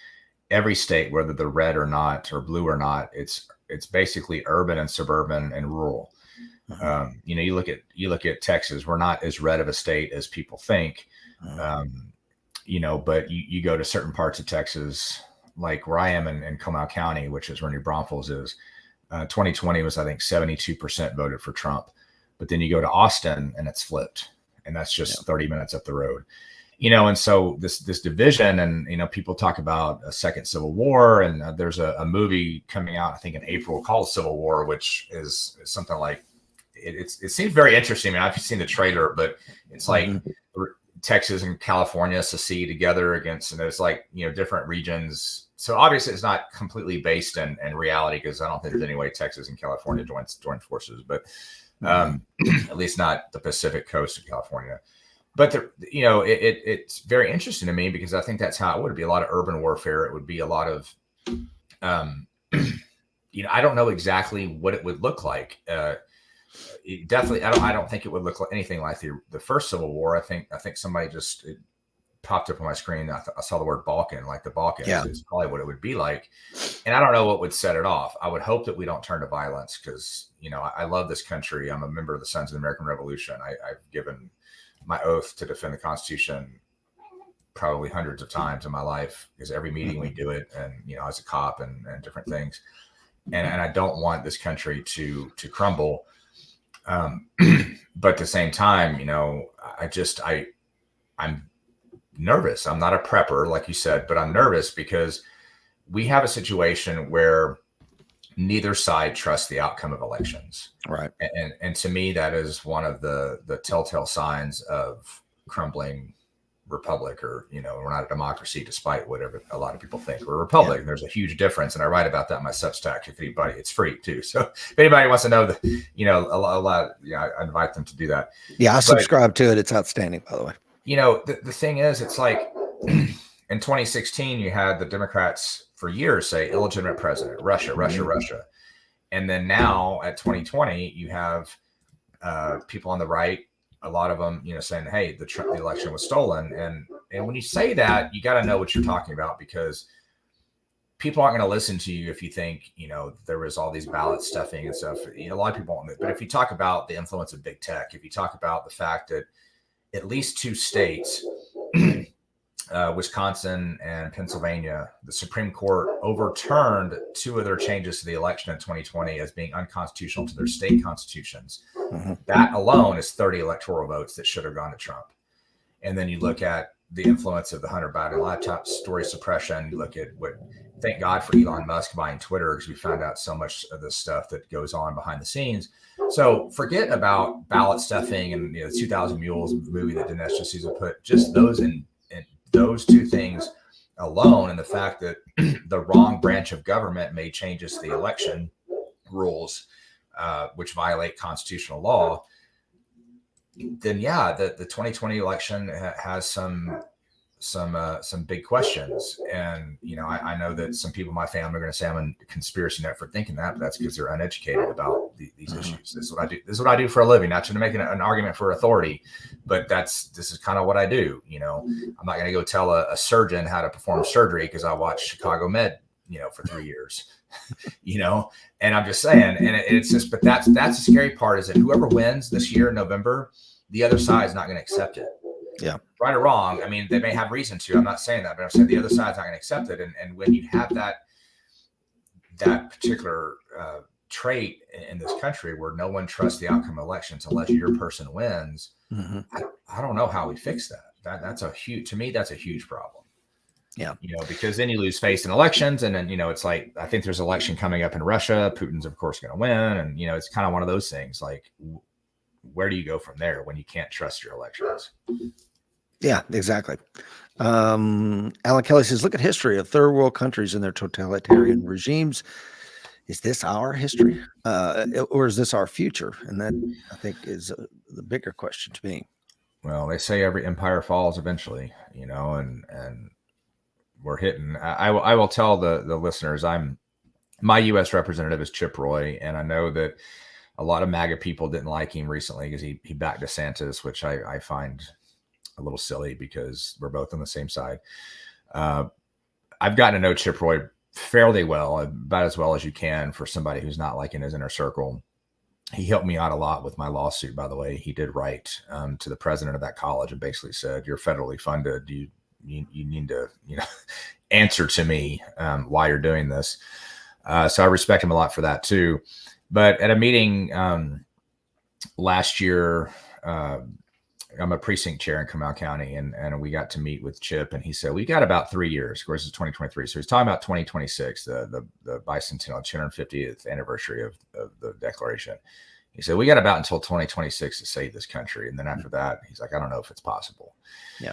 every state, whether they're red or not, or blue or not. It's basically urban and suburban and rural. You look at Texas. We're not as red of a state as people think. But you go to certain parts of Texas, like where I am in Comal County, which is where New Braunfels is. 2020 was, I think, 72% voted for Trump. But then you go to Austin and it's flipped, and that's just 30 minutes up the road. And so this division, and people talk about a second Civil War, and there's a movie coming out, I think in April, called Civil War, which is something like it seems very interesting. I mean, I've seen the trailer, but it's like Texas and California secede together against, and there's like different regions. So obviously, it's not completely based in reality, because I don't think there's any way Texas and California join forces, but at least not the Pacific coast of California. But it's very interesting to me, because I think that's how it would be. A lot of urban warfare. It would be a lot of, I don't know exactly what it would look like. Definitely, I don't think it would look like anything like the first Civil War. I think somebody it popped up on my screen. I saw the word Balkan, like the Balkans. Yeah. It's probably what it would be like. And I don't know what would set it off. I would hope that we don't turn to violence, because I love this country. I'm a member of the Sons of the American Revolution. I've given my oath to defend the Constitution probably hundreds of times in my life, because every meeting we do it, and as a cop and different things, and I don't want this country to crumble. But at the same time, I'm nervous. I'm not a prepper, like you said, but I'm nervous because we have a situation where neither side trusts the outcome of elections. Right. And to me, that is one of the telltale signs of crumbling republic, or, we're not a democracy, despite whatever a lot of people think. We're a republic. Yeah. There's a huge difference. And I write about that in my Substack. If anybody, it's free too. So if anybody wants to know a lot, I invite them to do that. Yeah. I subscribe to it. It's outstanding, by the way. The thing is, it's like in 2016, you had the Democrats for years say illegitimate president, Russia. And then now at 2020, you have people on the right, a lot of them, saying, hey, the election was stolen. And when you say that, you got to know what you're talking about, because people aren't going to listen to you if you think, there was all these ballot stuffing and stuff. A lot of people won't. But if you talk about the influence of big tech, if you talk about the fact that at least 2 states, Wisconsin and Pennsylvania, the Supreme Court overturned 2 of their changes to the election in 2020 as being unconstitutional to their state constitutions. Mm-hmm. That alone is 30 electoral votes that should have gone to Trump. And then you look at the influence of the Hunter Biden laptop story suppression. You look at thank God for Elon Musk buying Twitter, because we found out so much of the stuff that goes on behind the scenes. So forget about ballot stuffing and 2,000 Mules movie that Dinesh D'Souza put, just those in those 2 things alone, and the fact that the wrong branch of government made changes to the election rules, which violate constitutional law, then the 2020 election has some big questions. And I know that some people in my family are going to say I'm a conspiracy nut for thinking that, but that's because they're uneducated about these issues. This is what I do. This is what I do for a living. Not to make an argument for authority, but this is kind of what I do. I'm not going to go tell a surgeon how to perform surgery because I watched Chicago Med, for 3 years. And I'm just saying, and it's just, but that's the scary part, is that whoever wins this year in November, the other side is not going to accept it. Yeah. Right or wrong. I mean, they may have reason to. I'm not saying that, but I'm saying the other side's not going to accept it. And when you have that particular trait in this country where no one trusts the outcome of elections unless your person wins, mm-hmm. I don't know how we fix that. That's a huge problem. Yeah. Because then you lose faith in elections, and then, it's like, I think there's an election coming up in Russia. Putin's of course going to win. And, it's kind of one of those things, like, where do you go from there when you can't trust your elections? Yeah, exactly. Alan Kelly says, look at history of third world countries and their totalitarian regimes. Is this our history, or is this our future? And that, I think, is the bigger question to me. Well, they say every empire falls eventually, and we're hitting. I will tell the listeners, my U.S. representative is Chip Roy, and I know that a lot of MAGA people didn't like him recently because he backed DeSantis, which I find a little silly because we're both on the same side. I've gotten to know Chip Roy fairly well, about as well as you can for somebody who's not like in his inner circle. He helped me out a lot with my lawsuit, by the way. He did write to the president of that college and basically said, you're federally funded. You need to, answer to me why you're doing this. So I respect him a lot for that too. But at a meeting last year, I'm a precinct chair in Comal County, and we got to meet with Chip, and he said, we got about 3 years. Of course, it's 2023. So he's talking about 2026, the bicentennial 250th anniversary of the Declaration. He said, we got about until 2026 to save this country. And then after that, he's like, I don't know if it's possible. Yeah.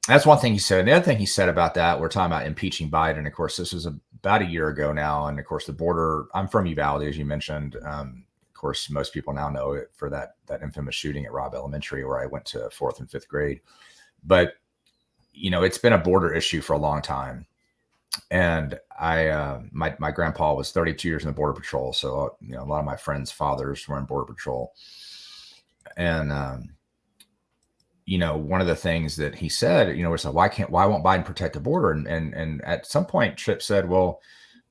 That's one thing he said. And the other thing he said about that, we're talking about impeaching Biden. Of course, this was about a year ago now. And of course, the border, I'm from Uvalde, as you mentioned. Of course, most people now know it for that infamous shooting at Robb Elementary, where I went to 4th and 5th grade. But, it's been a border issue for a long time. And my grandpa was 32 years in the Border Patrol. So, a lot of my friends' fathers were in Border Patrol. And, one of the things that he said, was like, why won't Biden protect the border? And at some point, Chip said, well,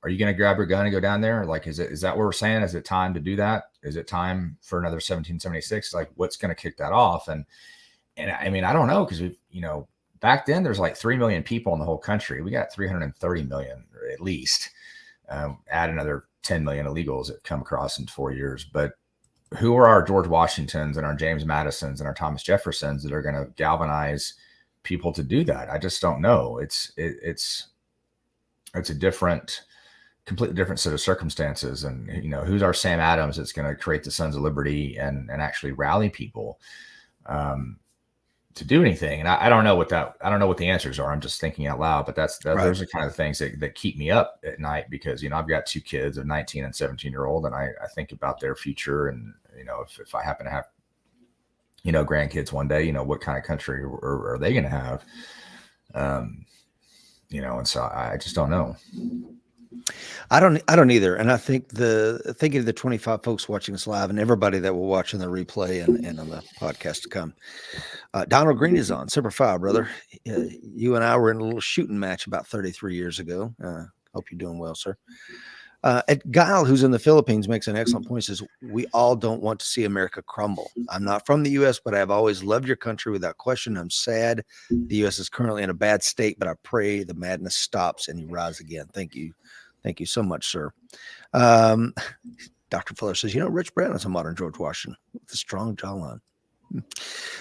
are you going to grab your gun and go down there? Like, is that what we're saying? Is it time to do that? Is it time for another 1776? Like, what's going to kick that off? And I mean, I don't know, because we've, back then there's like 3 million people in the whole country. We got 330 million at least. Add another 10 million illegals that come across in 4 years. But who are our George Washingtons and our James Madisons and our Thomas Jeffersons that are going to galvanize people to do that? I just don't know. It's a completely different set of circumstances. And, who's our Sam Adams that's going to create the Sons of Liberty and actually rally people to do anything? And I don't know what the answers are. I'm just thinking out loud, but Right. those are kind of things that keep me up at night, because, I've got two kids, a 19 and 17-year-old, and I think about their future. And, if I happen to have, grandkids one day, what kind of country are they going to have? And so I just don't know. I don't either. And I think thinking of the 25 folks watching us live and everybody that will watch in the replay and on the podcast to come. Donald Green is on. Semper Fi, brother. You and I were in a little shooting match about 33 years ago. Hope you're doing well, sir. Guile, who's in the Philippines, makes an excellent point. He says, we all don't want to see America crumble. I'm not from the U.S., but I have always loved your country without question. I'm sad the U.S. is currently in a bad state, but I pray the madness stops and you rise again. Thank you. Thank you so much, sir. Dr. Fuller says, Rich Brown is a modern George Washington with a strong jawline.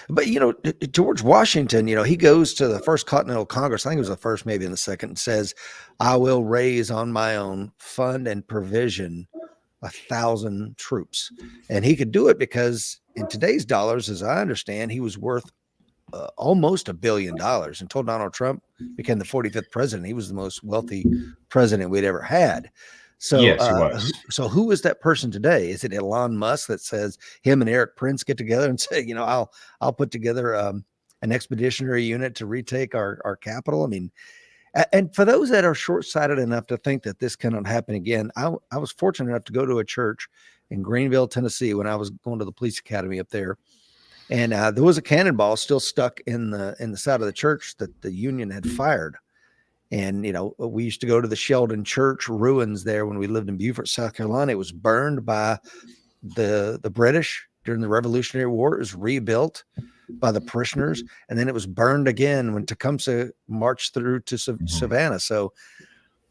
But, George Washington, he goes to the first Continental Congress. I think it was the first, maybe in the second, and says, I will raise on my own fund and provision 1,000 troops. And he could do it because in today's dollars, as I understand, he was worth almost $1 billion. Until Donald Trump became the 45th president, he was the most wealthy president we'd ever had. So, yes, he was. So who is that person today? Is it Elon Musk that says him and Eric Prince get together and say, I'll put together an expeditionary unit to retake our capital? I mean, and for those that are short-sighted enough to think that this cannot happen again, I was fortunate enough to go to a church in Greenville, Tennessee, when I was going to the police academy up there. And there was a cannonball still stuck in the side of the church that the Union had fired. And, we used to go to the Sheldon Church ruins there when we lived in Beaufort, South Carolina. It was burned by the British during the Revolutionary War. It was rebuilt by the parishioners. And then it was burned again when Tecumseh marched through to Savannah. So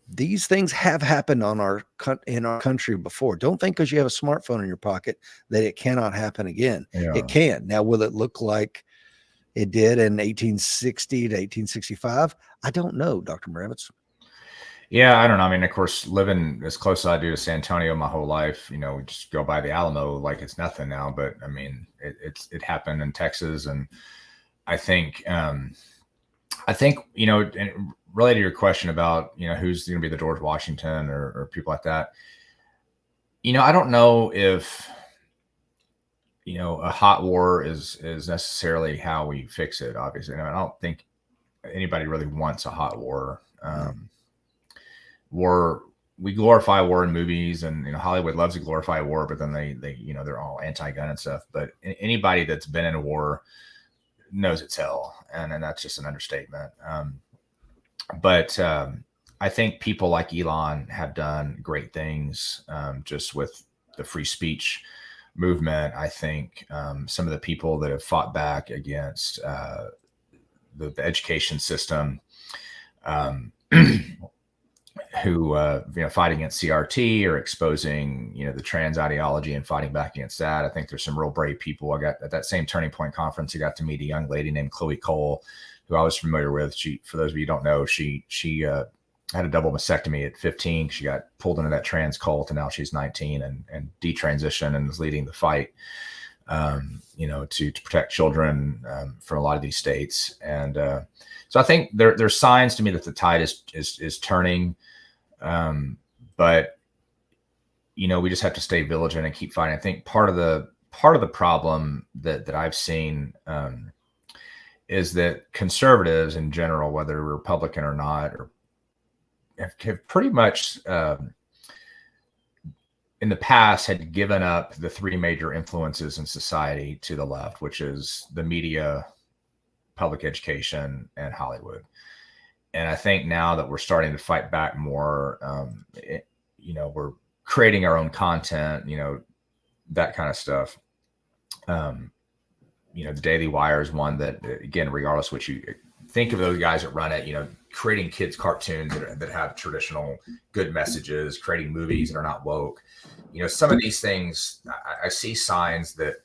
these things have happened in our country before. Don't think because you have a smartphone in your pocket that it cannot happen again. Yeah. It can. Now, will it look like it did in 1860 to 1865? I don't know, Dr. Moravits. Yeah, I don't know. I mean, of course, living as close as I do to San Antonio my whole life, we just go by the Alamo like it's nothing now. But I mean, it happened in Texas, and I think, and related to your question about, who's going to be the George Washington or people like that, I don't know if, a hot war is necessarily how we fix it. Obviously, I don't think anybody really wants a hot war. War, we glorify war in movies, and Hollywood loves to glorify war, but then they they're all anti-gun and stuff. But anybody that's been in a war knows it's hell, and that's just an understatement. But I think people like Elon have done great things just with the free speech movement. I think some of the people that have fought back against the education system, who fight against CRT or exposing the trans ideology and fighting back against that. I think there's some real brave people. I got at that same Turning Point conference, I got to meet a young lady named Chloe Cole, who I was familiar with. She, for those of you who don't know, she had a double mastectomy at 15. She got pulled into that trans cult, and now she's 19 and detransitioned and is leading the fight, to protect children from a lot of these states. And so I think there's signs to me that the tide is turning. But we just have to stay vigilant and keep fighting. I think part of the problem that I've seen is that conservatives in general, whether Republican or not, have pretty much in the past had given up the three major influences in society to the left, which is the media, public education, and Hollywood. And I think now that we're starting to fight back more, we're creating our own content, that kind of stuff. The Daily Wire is one that, again, regardless what you think of those guys that run it, creating kids cartoons that have traditional good messages, creating movies that are not woke. Some of these things, I see signs that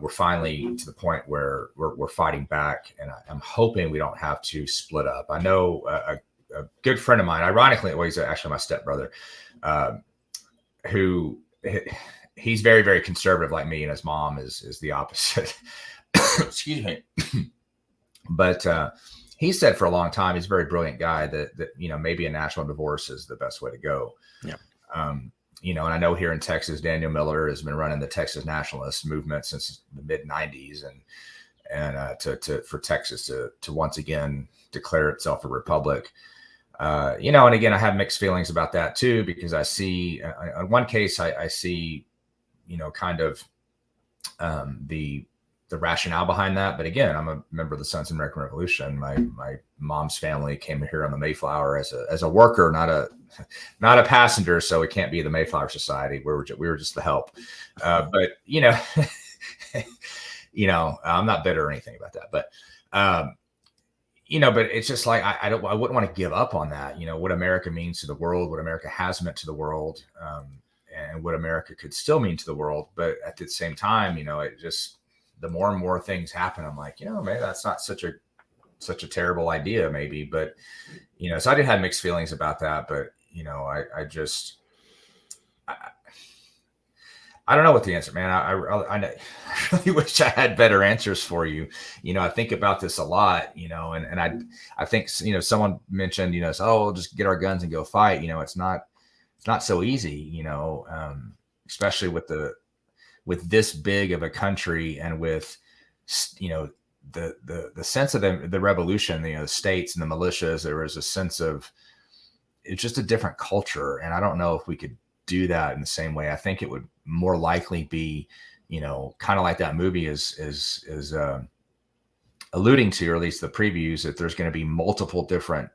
we're finally to the point where we're fighting back, and I'm hoping we don't have to split up. I know a good friend of mine, ironically, he's actually my stepbrother, who he's very, very conservative like me, and his mom is the opposite. Excuse me. But he said for a long time, he's a very brilliant guy, that maybe a national divorce is the best way to go. Yeah. And I know here in Texas, Daniel Miller has been running the Texas nationalist movement since the mid '90s, and for Texas to once again declare itself a republic. And again, I have mixed feelings about that too, because I see, in one case, I see, kind of the rationale behind that. But again, I'm a member of the Sons of the American Revolution. My mom's family came here on the Mayflower as a worker, not a passenger. So it can't be the Mayflower Society. We were just the help. But I'm not bitter or anything about that. But but it's just like I wouldn't want to give up on that. What America means to the world, what America has meant to the world, and what America could still mean to the world. But at the same time, it just, the more and more things happen, I'm like, maybe that's not such a terrible idea, maybe. But so I did have mixed feelings about that. But I don't know what the answer, man. I really wish I had better answers for you. I think about this a lot, and I think, someone mentioned, we'll just get our guns and go fight. It's not so easy, especially with this big of a country, and with, the sense of the revolution, the states and the militias. There was a sense of, it's just a different culture. And I don't know if we could do that in the same way. I think it would more likely be, kind of like that movie is alluding to, or at least the previews, that there's going to be multiple different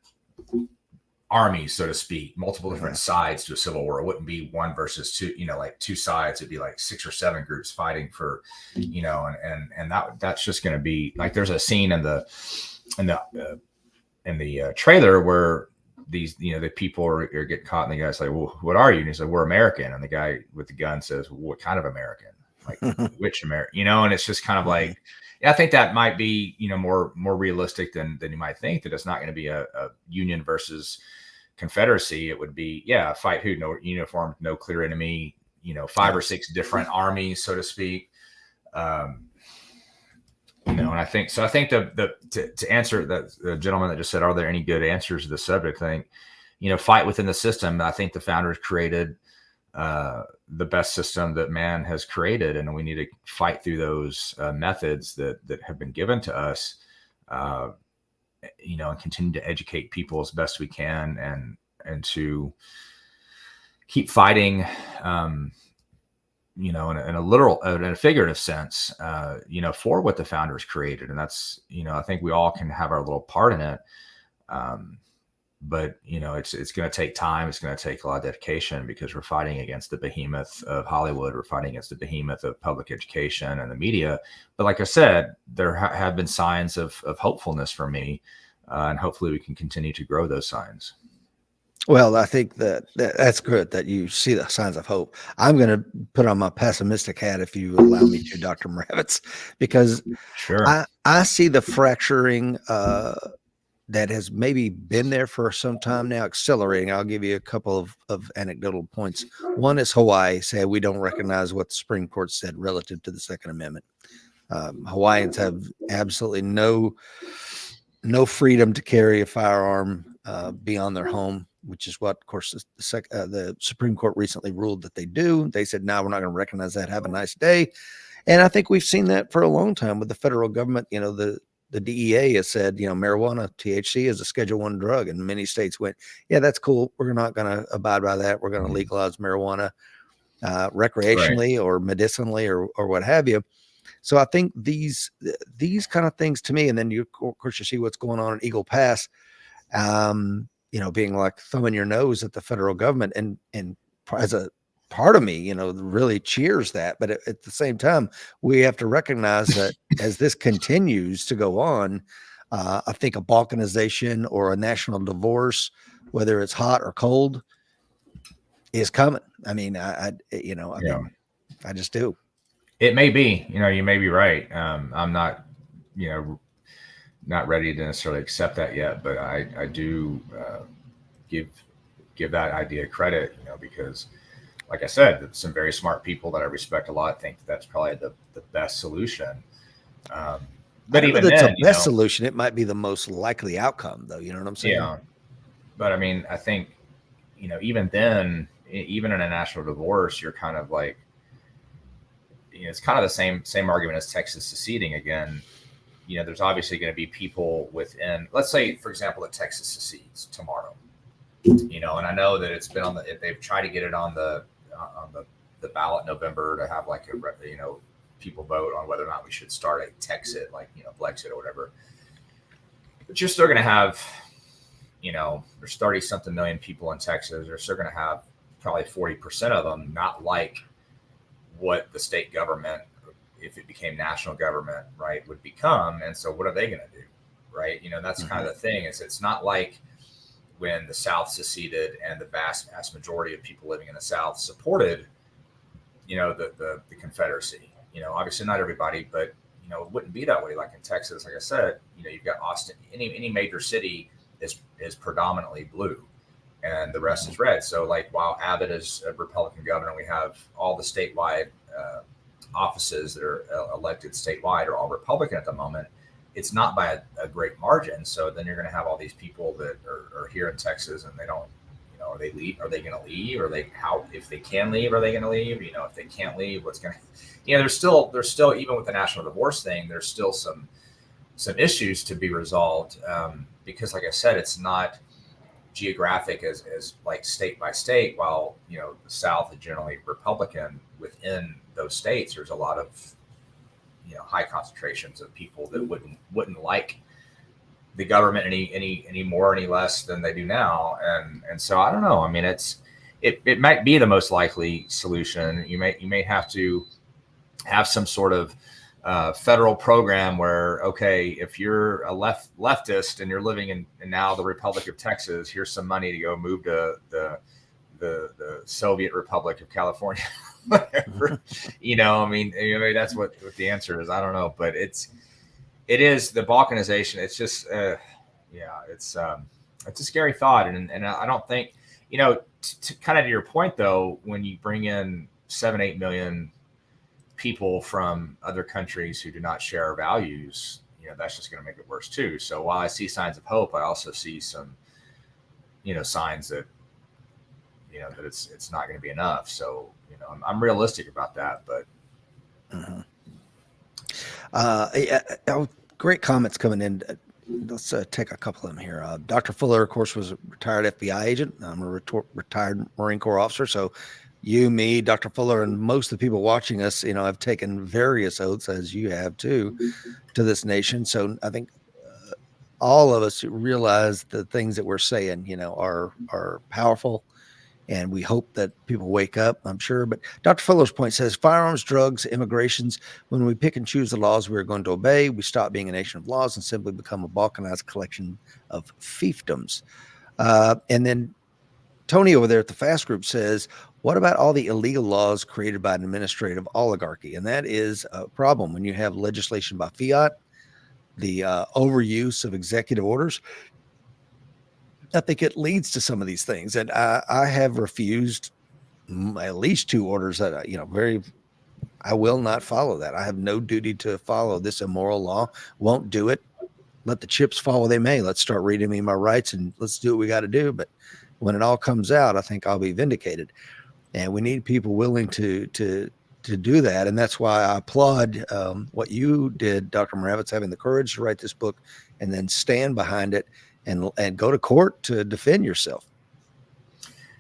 armies, so to speak, multiple different sides to a civil war. It wouldn't be one versus two, like two sides. It'd be like 6 or 7 groups fighting for, and that's just going to be like, there's a scene in the trailer where these, the people are getting caught, and the guy's like, well, what are you? And he's like, we're American. And the guy with the gun says, well, what kind of American? Like, which American? And it's just kind of like, I think that might be, more realistic than you might think, that it's not going to be a Union versus Confederacy. It would be, fight who? No uniform, no clear enemy, 5 or 6 different armies, so to speak. And I think to answer that, the gentleman that just said, are there any good answers to the subject? I think, fight within the system. I think the founders created the best system that man has created, and we need to fight through those methods that have been given to us, and continue to educate people as best we can, and to keep fighting, in a literal, in a figurative sense, for what the founders created. And that's, I think we all can have our little part in it. But it's going to take time. It's going to take a lot of dedication, because we're fighting against the behemoth of Hollywood. We're fighting against the behemoth of public education and the media. But like I said, there have been signs of hopefulness for me, and hopefully we can continue to grow those signs. Well, I think that's good that you see the signs of hope. I'm going to put on my pessimistic hat, if you allow me to, Dr. Moravits, because Sure. I see the fracturing that has maybe been there for some time now accelerating. I'll give you a couple of anecdotal points. One is Hawaii say we don't recognize what the Supreme Court said relative to the Second Amendment. Hawaiians have absolutely no freedom to carry a firearm beyond their home, which is what, of course, the Supreme Court recently ruled that they do. They said, no, we're not going to recognize that. Have a nice day. And I think we've seen that for a long time with the federal government. The DEA has said, marijuana, THC, is a Schedule I drug, and many states went, yeah, that's cool. We're not going to abide by that. We're going to legalize marijuana recreationally or medicinally or what have you. So I think these kind of things, to me, and then of course you see what's going on in Eagle Pass, being like thumbing your nose at the federal government, and as a part of me, really cheers that. But at the same time, we have to recognize that as this continues to go on, I think a balkanization or a national divorce, whether it's hot or cold, is coming. I mean, I just do. It may be, you may be right. I'm not, not ready to necessarily accept that yet, but I do give that idea credit, because like I said, some very smart people that I respect a lot think that's probably the best solution. But even that's then, the best solution. It might be the most likely outcome, though. You know what I'm saying? Yeah. But I mean, I think, even then, even in a national divorce, you're kind of like, it's kind of the same argument as Texas seceding again. There's obviously going to be people within, let's say, for example, that Texas secedes tomorrow, and I know that it's been they've tried to get it on the ballot in November to have like people vote on whether or not we should start a Texit, like, Blexit or whatever. But you're still going to have, there's 30 something million people in Texas. You're still going to have probably 40% of them not like what the state government, if it became national government, right, would become. And so what are they going to do? Right. That's kind of the thing, is it's not like when the South seceded and the vast majority of people living in the South supported, the Confederacy. Obviously not everybody, but, it wouldn't be that way. Like in Texas, like I said, you've got Austin, any major city is predominantly blue and the rest is red. So like, while Abbott is a Republican governor, we have all the statewide offices that are elected statewide are all Republican at the moment. It's not by a great margin. So then you're going to have all these people that are here in Texas and they don't, are they leave? Are they going to leave? If they can leave, are they going to leave? If they can't leave, what's going to, there's still, even with the national divorce thing, there's still some issues to be resolved. Because like I said, it's not geographic as like state by state, while, the South is generally Republican. Within those states, there's a lot of, high concentrations of people that wouldn't like the government any more, any less than they do now. And so I don't know. I mean, it might be the most likely solution. You may have to have some sort of federal program where, okay, if you're a leftist and you're living in now the Republic of Texas, here's some money to go move to the Soviet Republic of California, whatever. I mean, maybe that's what the answer is. I don't know, but it is the balkanization. It's just, it's a scary thought. And I don't think, to kind of to your point though, when you bring in 7-8 million people from other countries who do not share our values, that's just going to make it worse too. So while I see signs of hope, I also see some, signs that, that it's not going to be enough. So, I'm realistic about that, but. Great comments coming in. Let's take a couple of them here. Dr. Fuller, of course, was a retired FBI agent. I'm a retired Marine Corps officer. So you, me, Dr. Fuller, and most of the people watching us, have taken various oaths, as you have too, to this nation. So I think all of us realize the things that we're saying, are powerful. And we hope that people wake up, I'm sure. But Dr. Fuller's point says firearms, drugs, immigrations, when we pick and choose the laws we're going to obey, we stop being a nation of laws and simply become a balkanized collection of fiefdoms. And then Tony over there at the FAST group says, what about all the illegal laws created by an administrative oligarchy? And that is a problem when you have legislation by fiat, the overuse of executive orders. I think it leads to some of these things. And I have refused at least 2 orders that, I will not follow that. I have no duty to follow this immoral law. Won't do it. Let the chips fall where they may. Let's start reading me my rights and let's do what we got to do. But when it all comes out, I think I'll be vindicated. And we need people willing to do that. And that's why I applaud what you did, Dr. Moravits, having the courage to write this book and then stand behind it and go to court to defend yourself.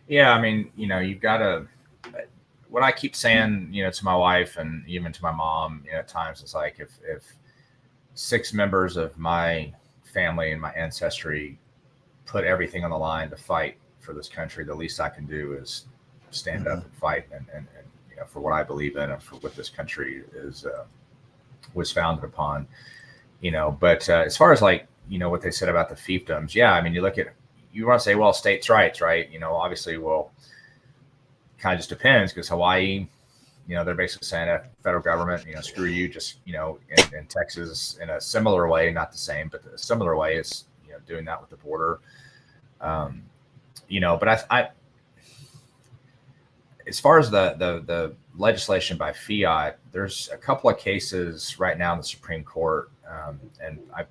Yeah. I mean, you've got to, what I keep saying, to my wife and even to my mom, at times it's like, if 6 members of my family and my ancestry put everything on the line to fight for this country, the least I can do is stand up and fight and for what I believe in and for what this country was founded upon. But as far as like what they said about the fiefdoms. Yeah, I mean, you want to say, well, states' rights, right? Obviously, well, kind of just depends, because Hawaii, they're basically saying, federal government, screw you. Just, in Texas, in a similar way, not the same, but a similar way, is doing that with the border. But I as far as the legislation by fiat, there's a couple of cases right now in the Supreme Court, and I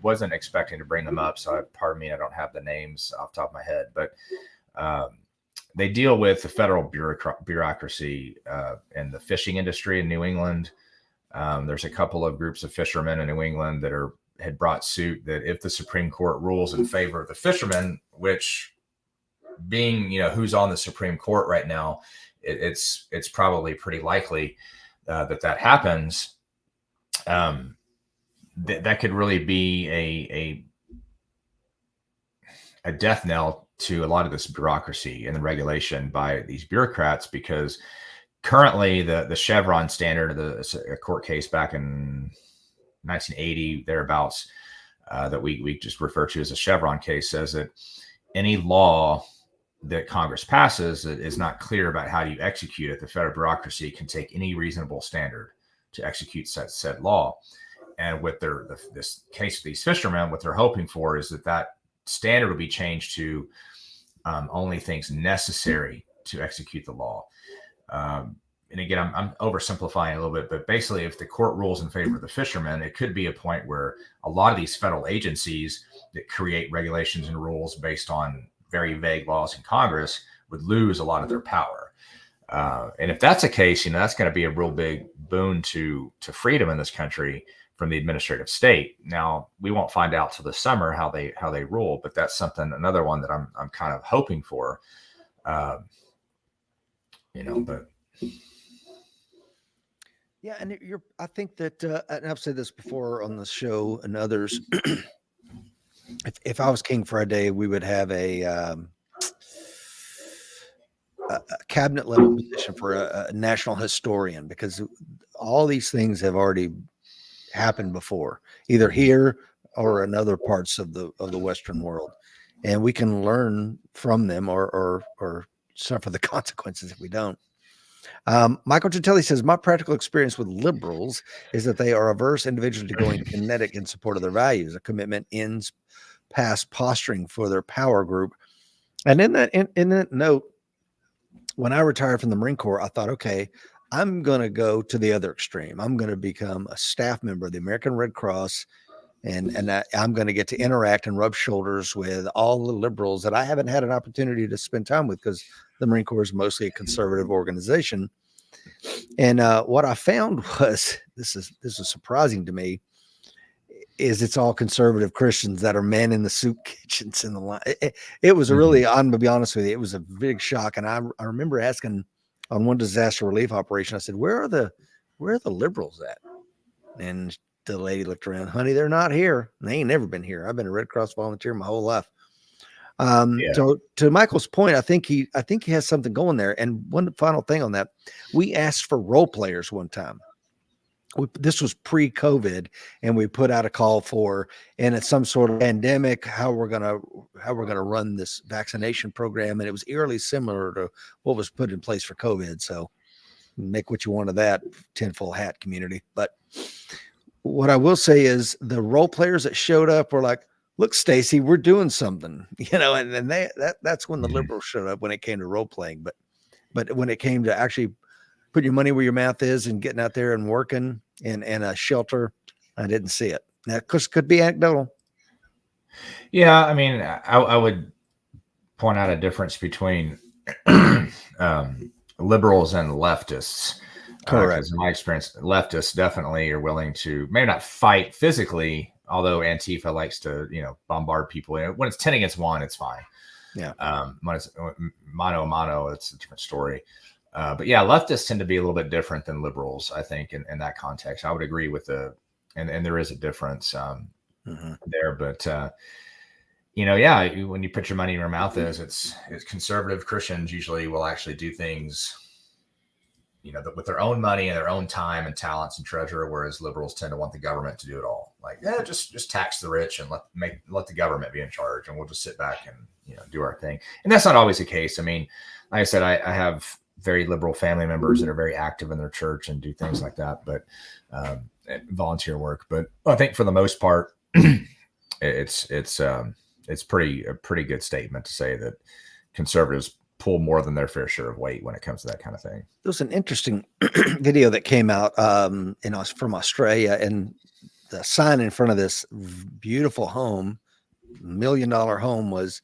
wasn't expecting to bring them up, so pardon me, I don't have the names off the top of my head, but they deal with the federal bureaucracy in the fishing industry in New England. There's a couple of groups of fishermen in New England that had brought suit that if the Supreme Court rules in favor of the fishermen, which, being who's on the Supreme Court right now, it's probably pretty likely that happens. That could really be a death knell to a lot of this bureaucracy and the regulation by these bureaucrats, because currently the Chevron standard, a court case back in 1980 thereabouts, that we just refer to as a Chevron case, says that any law that Congress passes that is not clear about how you execute it, the federal bureaucracy can take any reasonable standard to execute said law. And with this case of these fishermen, what they're hoping for is that standard will be changed to only things necessary to execute the law. And again, I'm oversimplifying a little bit, but basically, if the court rules in favor of the fishermen, it could be a point where a lot of these federal agencies that create regulations and rules based on very vague laws in Congress would lose a lot of their power. And if that's the case, that's going to be a real big boon to freedom in this country from the administrative state. Now, we won't find out till the summer how they rule, but that's another one that I'm kind of hoping for. But yeah, and I think that, and I've said this before on the show and others. If I was king for a day, we would have a cabinet level position for a national historian, because all these things have already happened before, either here or in other parts of the Western world, and we can learn from them or suffer the consequences if we don't. Michael Gentili says, my practical experience with liberals is that they are averse individually to going kinetic in support of their values. A commitment ends past posturing for their power group. And in that note, when I retired from the Marine Corps, I thought, okay, I'm going to go to the other extreme. I'm going to become a staff member of the American Red Cross, and I'm going to get to interact and rub shoulders with all the liberals that I haven't had an opportunity to spend time with, because the Marine Corps is mostly a conservative organization. And what I found was, this is surprising to me, is it's all conservative Christians that are manning the soup kitchens in the line. It was a really, I'm gonna be honest with you, it was a big shock. And I remember asking on one disaster relief operation, I said, where are the liberals at? And the lady looked around, honey, they're not here. And they ain't never been here. I've been a Red Cross volunteer my whole life. So to Michael's point, I think he has something going there. And one final thing on that, we asked for role players one time. This was pre-COVID, and we put out a call for, and it's some sort of pandemic, how we're gonna run this vaccination program, and it was eerily similar to what was put in place for COVID. So make what you want of that, tinfoil hat community. But what I will say is the role players that showed up were like, look, Stacy, we're doing something, and that's when the liberals showed up, when it came to role playing. But when it came to actually putting your money where your mouth is and getting out there and working in a shelter, I didn't see it. Now, could be anecdotal. Yeah, I mean, I would point out a difference between liberals and leftists. Correct. In my experience, leftists definitely are willing to maybe not fight physically, although Antifa likes to, bombard people. When it's 10 against 1, it's fine. Yeah. When it's mano a mano, it's a different story. But yeah, leftists tend to be a little bit different than liberals, I think, in that context. I would agree with and there is a difference there. But, when you put your money in your mouth, it's conservative Christians usually will actually do things, with their own money and their own time and talents and treasure, whereas liberals tend to want the government to do it all. like, yeah, just tax the rich and let the government be in charge, and we'll just sit back and do our thing. And that's not always the case. I mean, like I said, I have very liberal family members that are very active in their church and do things like that, but volunteer work. But I think for the most part, it's a pretty good statement to say that conservatives pull more than their fair share of weight when it comes to that kind of thing. There was an interesting video that came out from Australia, and the sign in front of this beautiful home, $1 million home, was,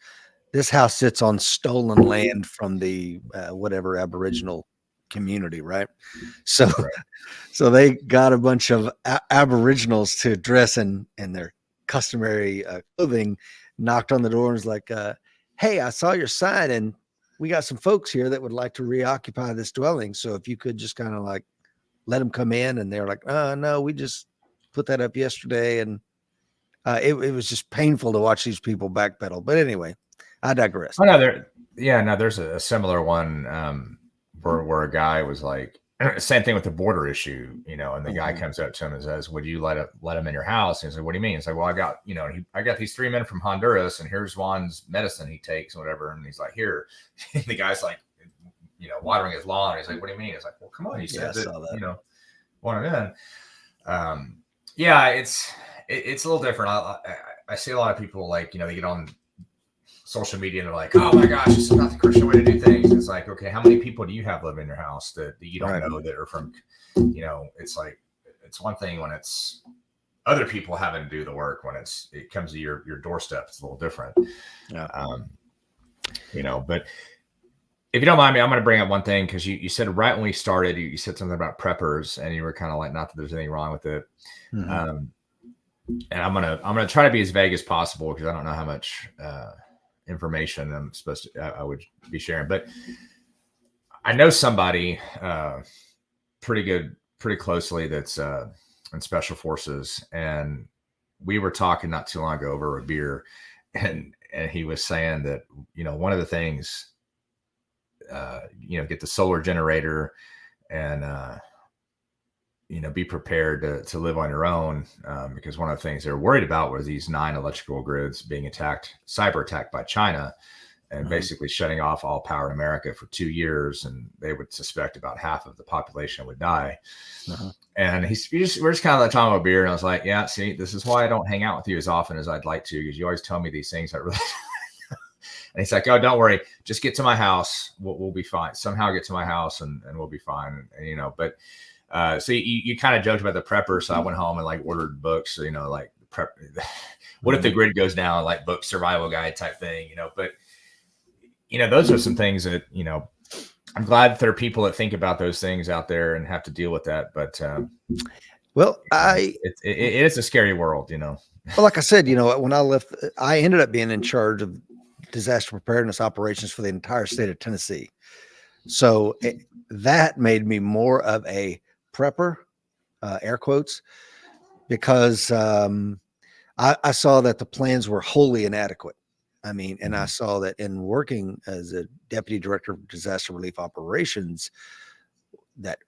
"This house sits on stolen land from the whatever Aboriginal community," right? So, Right. so they got a bunch of Aboriginals to dress in their customary clothing, knocked on the door and was like, "Hey, I saw your sign, and we got some folks here that would like to reoccupy this dwelling. So if you could just kind of like let them come in." And they're like, "Oh, no, we just put that up yesterday." And it was just painful to watch these people backpedal. But anyway, I digress. Oh, no, there's a similar one where a guy was like, same thing with the border issue, and the guy comes up to him and says, "Would you let him in your house?" And he's like, "What do you mean?" He's like, "Well, I got these 3 men from Honduras, and here's Juan's medicine he takes, and whatever." And he's like, "Here." And the guy's like, watering his lawn. And he's like, "What do you mean?" It's like, "Well, come on, you said that. Want him in." Yeah, it's a little different. I see a lot of people like, they get on social media and they're like, "Oh my gosh, this is not the Christian way to do things." It's like, okay, how many people do you have living in your house that you don't know that are from, it's like, it's one thing when it's other people having to do the work. When it comes to your doorstep, it's a little different. Yeah. But if you don't mind me, I'm going to bring up one thing, because you said right when we started, you said something about preppers, and you were kind of like, not that there's anything wrong with it. And I'm gonna try to be as vague as possible, because I don't know how much information I would be sharing, but I know somebody pretty closely that's in special forces, and we were talking not too long ago over a beer, and he was saying that one of the things, get the solar generator and be prepared to live on your own, because one of the things they're worried about was these 9 electrical grids being cyber attacked by China, and basically shutting off all power in America for 2 years, and they would suspect about half of the population would die. And we're just kind of like talking about beer, and I was like, "Yeah, see, this is why I don't hang out with you as often as I'd like to, because you always tell me these things that really." And he's like, "Oh, don't worry, just get to my house, we'll be fine. Somehow get to my house, and we'll be fine." And, but. So you kind of joked about the prepper. So I went home and like ordered books, like prep. What if the grid goes down, like book survival guide type thing, but those are some things that, I'm glad that there are people that think about those things out there and have to deal with that. But, well, it is a scary world, Well, like I said, when I left, I ended up being in charge of disaster preparedness operations for the entire state of Tennessee. So that made me more of a prepper, air quotes, because I saw that the plans were wholly inadequate. I mean, and I saw that in working as a deputy director of disaster relief operations, that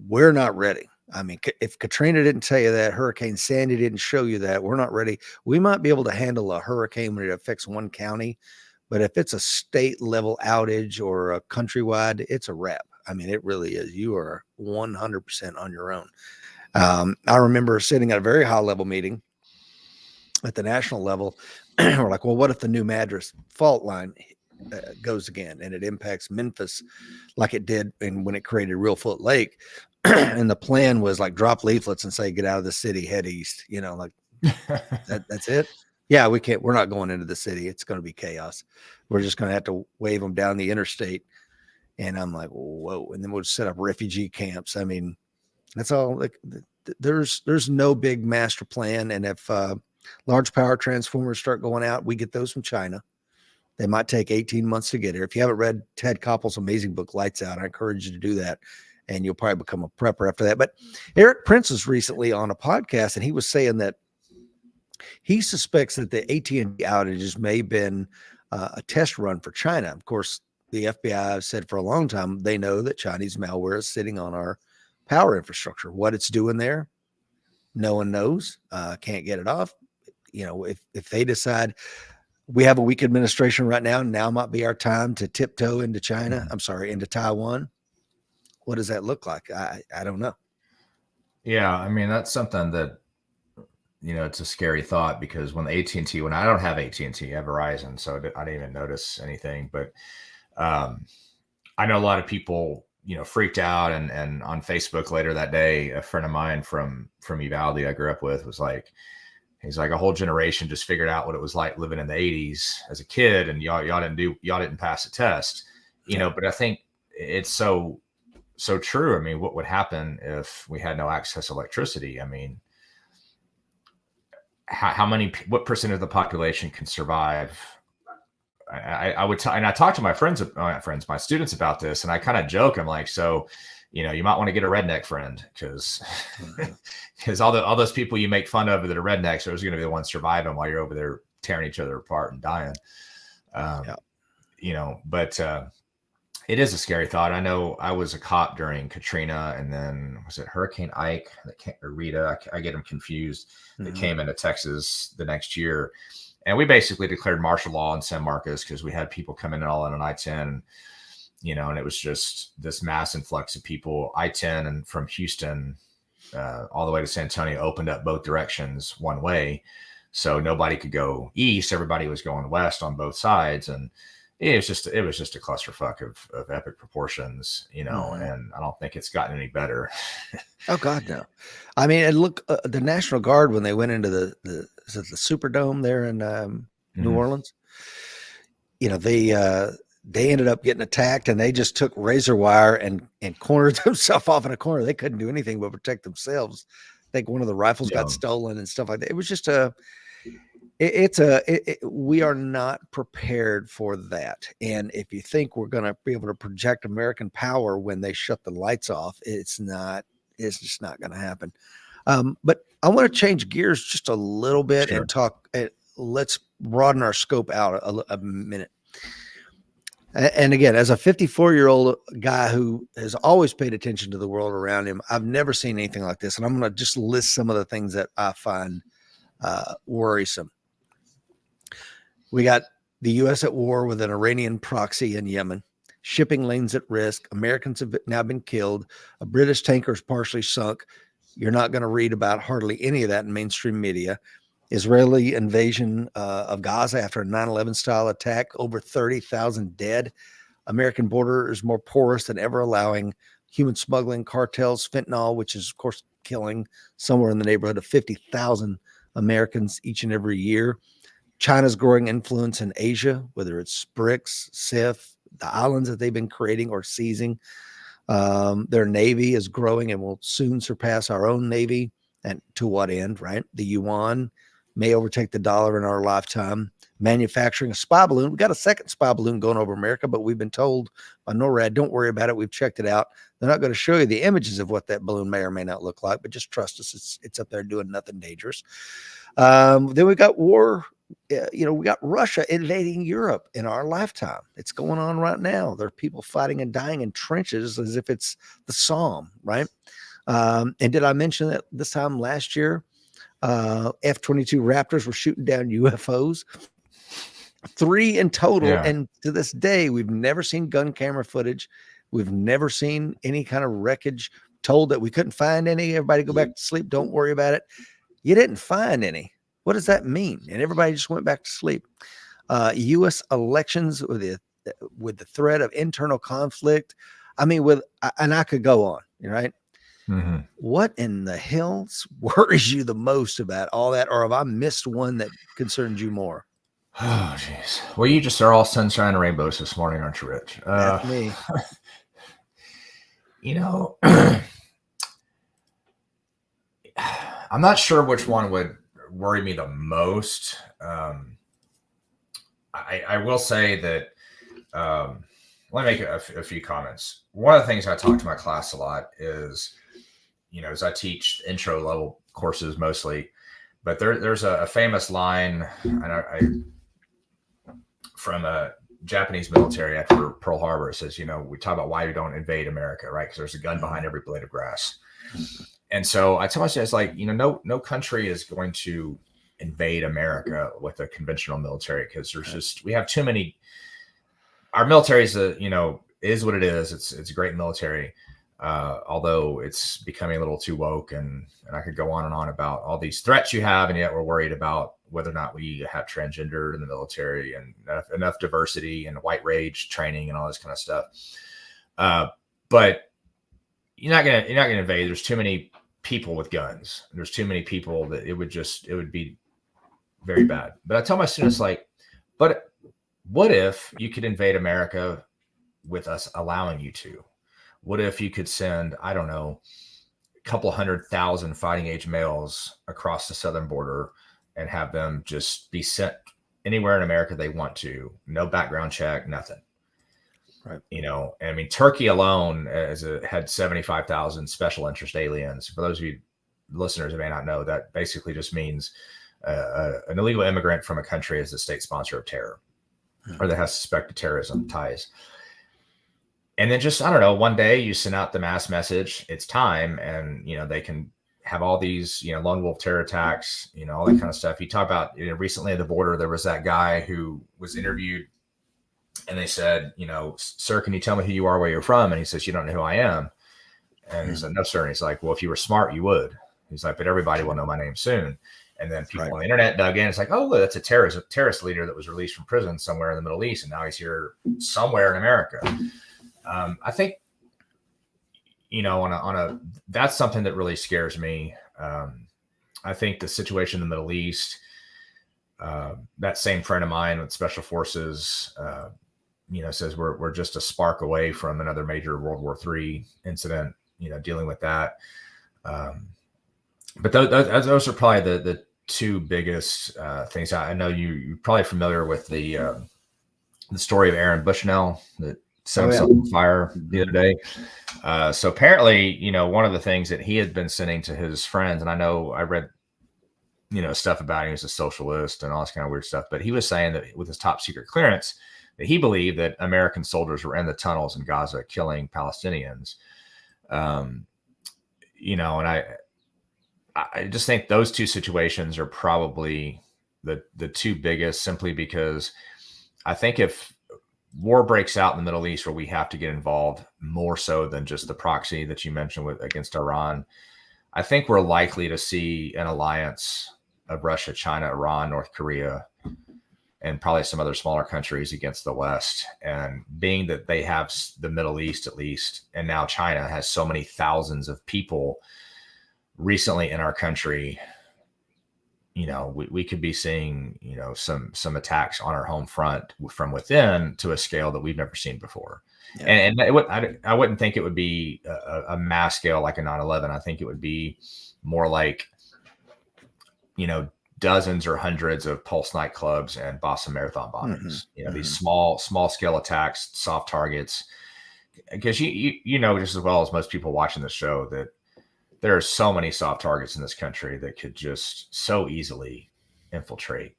we're not ready. I mean, if Katrina didn't tell you that, Hurricane Sandy didn't show you that, we're not ready. We might be able to handle a hurricane when it affects one county, but if it's a state level outage or a countrywide, it's a wrap. I mean, it really is. You are 100% on your own. I remember sitting at a very high level meeting at the national level. We're like, well, what if the New Madras fault line goes again and it impacts Memphis like it did when it created Real Foot Lake? And the plan was like drop leaflets and say, get out of the city, head east, like that's it. Yeah, we're not going into the city. It's going to be chaos. We're just going to have to wave them down the interstate. And I'm like, whoa. And then we'll set up refugee camps. I mean, that's all. Like, there's no big master plan. And if large power transformers start going out, we get those from China. They might take 18 months to get here. If you haven't read Ted Koppel's amazing book, Lights Out, I encourage you to do that. And you'll probably become a prepper after that. But Eric Prince was recently on a podcast, and he was saying that he suspects that the AT&T outages may have been a test run for China. Of course, the FBI has said for a long time, they know that Chinese malware is sitting on our power infrastructure. What it's doing there, No one knows. Can't get it off. If they decide we have a weak administration right now might be our time to tiptoe into China. I'm sorry, into Taiwan. What does that look like? I don't know. Yeah, I mean that's something that it's a scary thought, because when AT&T, when I don't have AT&T, I have Verizon, so I didn't even notice anything. But I know a lot of people, freaked out, and on Facebook later that day, a friend of mine from Uvalde I grew up with was like, he's like, a whole generation just figured out what it was like living in the 80s as a kid, and y'all didn't pass a test, But I think it's so true. I mean, what would happen if we had no access to electricity? I mean, what percent of the population can survive? I would and I talked to my students about this, and I kind of joke. I'm like, so, you might want to get a redneck friend, because all those people you make fun of that are rednecks are going to be the ones surviving while you're over there tearing each other apart and dying. But it is a scary thought. I know I was a cop during Katrina, and then was it Hurricane Ike or Rita? I get them confused. That came into Texas the next year. And we basically declared martial law in San Marcos because we had people coming in all in on I-10, and it was just this mass influx of people. I-10 and from Houston all the way to San Antonio opened up both directions one way. So nobody could go east. Everybody was going west on both sides. And it was just a clusterfuck of epic proportions, and I don't think it's gotten any better. Oh God, no. I mean, and look, the National Guard, when they went into the Superdome there in New Orleans, they ended up getting attacked, and they just took razor wire and cornered themselves off in a corner. They couldn't do anything but protect themselves. I think one of the rifles got stolen and stuff like that. It was just we are not prepared for that. And if you think we're going to be able to project American power when they shut the lights off, it's just not going to happen. But I want to change gears just a little bit and talk. Let's broaden our scope out a minute. And again, as a 54-year-old guy who has always paid attention to the world around him, I've never seen anything like this. And I'm going to just list some of the things that I find worrisome. We got the U.S. at war with an Iranian proxy in Yemen. Shipping lanes at risk. Americans have now been killed. A British tanker is partially sunk. You're not going to read about hardly any of that in mainstream media. Israeli invasion of Gaza after a 9/11 style attack. Over 30,000 dead. American border is more porous than ever, allowing human smuggling, cartels, fentanyl, which is, of course, killing somewhere in the neighborhood of 50,000 Americans each and every year. China's growing influence in Asia, whether it's BRICS, CIF, the islands that they've been creating or seizing. Their navy is growing and will soon surpass our own navy. And to what end, right? The yuan may overtake the dollar in our lifetime. Manufacturing a spy balloon. We got a second spy balloon going over America, but we've been told by NORAD, don't worry about it. We've checked it out. They're not going to show you the images of what that balloon may or may not look like, but just trust us. It's up there doing nothing dangerous. Then we got war. We got Russia invading Europe in our lifetime. It's going on right now. There are people fighting and dying in trenches as if it's the Somme, right? And did I mention that this time last year, F-22 Raptors were shooting down UFOs? 3 in total. Yeah. And to this day, we've never seen gun camera footage. We've never seen any kind of wreckage. Told that we couldn't find any. Everybody go back to sleep. Don't worry about it. You didn't find any. What does that mean? And everybody just went back to sleep. U.S. elections with the threat of internal conflict. I mean, and I could go on, right? Mm-hmm. What in the hell worries you the most about all that? Or have I missed one that concerns you more? Oh, geez. Well, you just are all sunshine and rainbows this morning, aren't you, Rich? That's me. I'm not sure which one would worry me the most. I will say that, let me make a few comments. One of the things I talk to my class a lot is, as I teach intro level courses mostly, but there's a famous line from a Japanese military after Pearl Harbor. It says, we talk about why you don't invade America, right? Because there's a gun behind every blade of grass. And so I tell myself, it's like, no country is going to invade America with a conventional military, because we have too many. Our military is is what it is. It's a great military, although it's becoming a little too woke, and I could go on and on about all these threats you have, and yet we're worried about whether or not we have transgender in the military and enough diversity and white rage training and all this kind of stuff. But you're not gonna invade. There's too many people with guns. There's too many people that it would be very bad. But I tell my students, like, but what if you could invade America with us allowing you to? What if you could send, I don't know, a couple 100,000 fighting age males across the southern border and have them just be sent anywhere in America they want to, no background check, nothing. Right. I mean, Turkey alone had 75,000 special interest aliens. For those of you listeners who may not know, that basically just means an illegal immigrant from a country as a state sponsor of terror, or that has suspected terrorism ties. And then just, I don't know, one day you send out the mass message, it's time, and, they can have all these, lone wolf terror attacks, all that kind of stuff. You talk about, recently at the border, there was that guy who was interviewed, and they said, sir, can you tell me who you are, where you're from? And he says, you don't know who I am. And he said, no, sir. And he's like, well, if you were smart, you would. He's like, but everybody will know my name soon. And then people on the internet dug in. It's like, oh, look, that's a terrorist leader that was released from prison somewhere in the Middle East, and now he's here somewhere in America. I think, that's something that really scares me. I think the situation in the Middle East, that same friend of mine with Special Forces, says we're just a spark away from another major World War III incident, dealing with that. But those are probably the two biggest things. I know you're probably familiar with the story of Aaron Bushnell that set himself on fire the other day. So apparently, one of the things that he had been sending to his friends, and I know I read, stuff about him as a socialist and all this kind of weird stuff, but he was saying that with his top secret clearance, that he believed that American soldiers were in the tunnels in Gaza killing Palestinians. And I just think those two situations are probably the two biggest, simply because I think if war breaks out in the Middle East where we have to get involved more so than just the proxy that you mentioned against Iran, I think we're likely to see an alliance of Russia, China, Iran, North Korea, and probably some other smaller countries against the West. And being that they have the Middle East, at least, and now China has so many thousands of people recently in our country, we could be seeing, some attacks on our home front from within to a scale that we've never seen before. Yeah. And I wouldn't think it would be a mass scale like a 9/11. I think it would be more like, dozens or hundreds of Pulse nightclubs and Boston Marathon bombings. These small scale attacks, soft targets. Because you know just as well as most people watching the show that there are so many soft targets in this country that could just so easily infiltrate.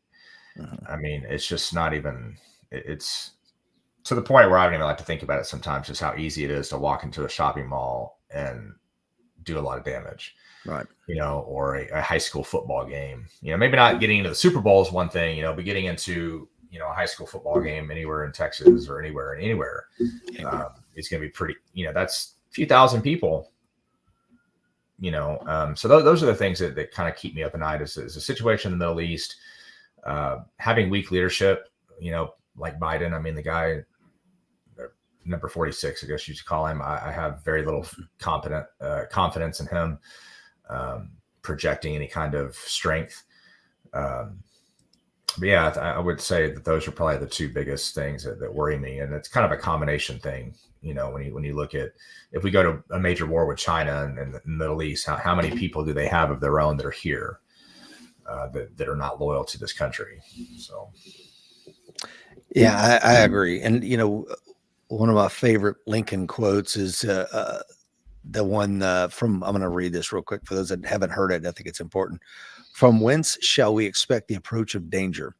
I mean, it's just not even. It's to the point where I don't even like to think about it sometimes. Just how easy it is to walk into a shopping mall and do a lot of damage. Right. Or a high school football game. Maybe not getting into the Super Bowl is one thing, but getting into, a high school football game anywhere in Texas or anywhere, it's going to be pretty, that's a few thousand people, so those are the things that kind of keep me up at night is the situation in the Middle East, having weak leadership, like Biden. I mean, the guy, number 46, I guess you should call him. I have very little confidence in him projecting any kind of strength. But yeah, I would say that those are probably the two biggest things that worry me. And it's kind of a combination thing. When you look at, if we go to a major war with China and the Middle East, how many people do they have of their own that are here that are not loyal to this country? So. Yeah, I agree. And, one of my favorite Lincoln quotes is the one from, I'm going to read this real quick for those that haven't heard it. I think it's important. From whence shall we expect the approach of danger?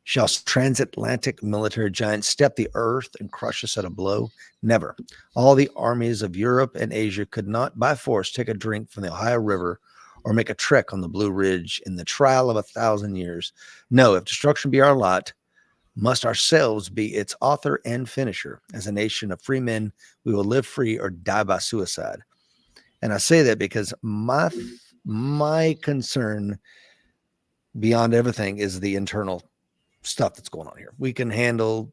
Shall transatlantic military giants step the earth and crush us at a blow? Never. All the armies of Europe and Asia could not by force take a drink from the Ohio River or make a trek on the Blue Ridge in the trial of 1,000 years. No, if destruction be our lot, must ourselves be its author and finisher. As a nation of free men, we will live free or die by suicide. And I say that because my concern beyond everything is the internal stuff that's going on here. We can handle,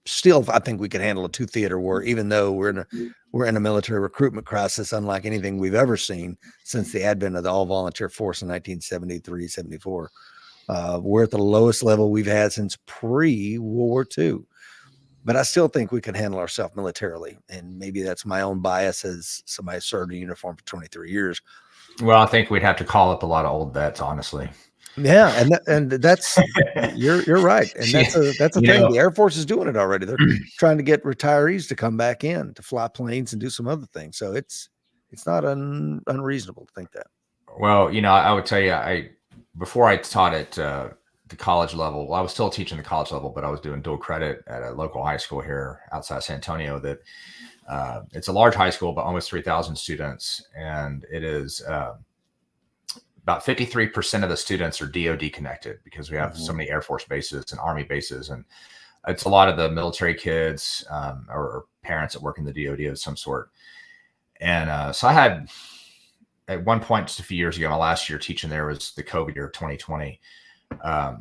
still, I think we can handle a two-theater war, even though we're in a military recruitment crisis, unlike anything we've ever seen since the advent of the all-volunteer force in 1973, 74. We're at the lowest level we've had since pre-World War II. But I still think we can handle ourselves militarily. And maybe that's my own bias as somebody who served in uniform for 23 years. Well, I think we'd have to call up a lot of old vets, honestly. Yeah, and that's you're right, and that's a thing. The Air Force is doing it already. They're trying to get retirees to come back in to fly planes and do some other things. So it's not unreasonable to think that. Well, I would tell you, before I taught at the college level, well, I was still teaching the college level, but I was doing dual credit at a local high school here outside San Antonio. That it's a large high school, but almost 3,000 students, and it is. About 53% of the students are DoD connected because we have so many Air Force bases and Army bases. And it's a lot of the military kids or parents that work in the DoD of some sort. And so I had, at one point, just a few years ago, my last year teaching there was the COVID year of 2020. I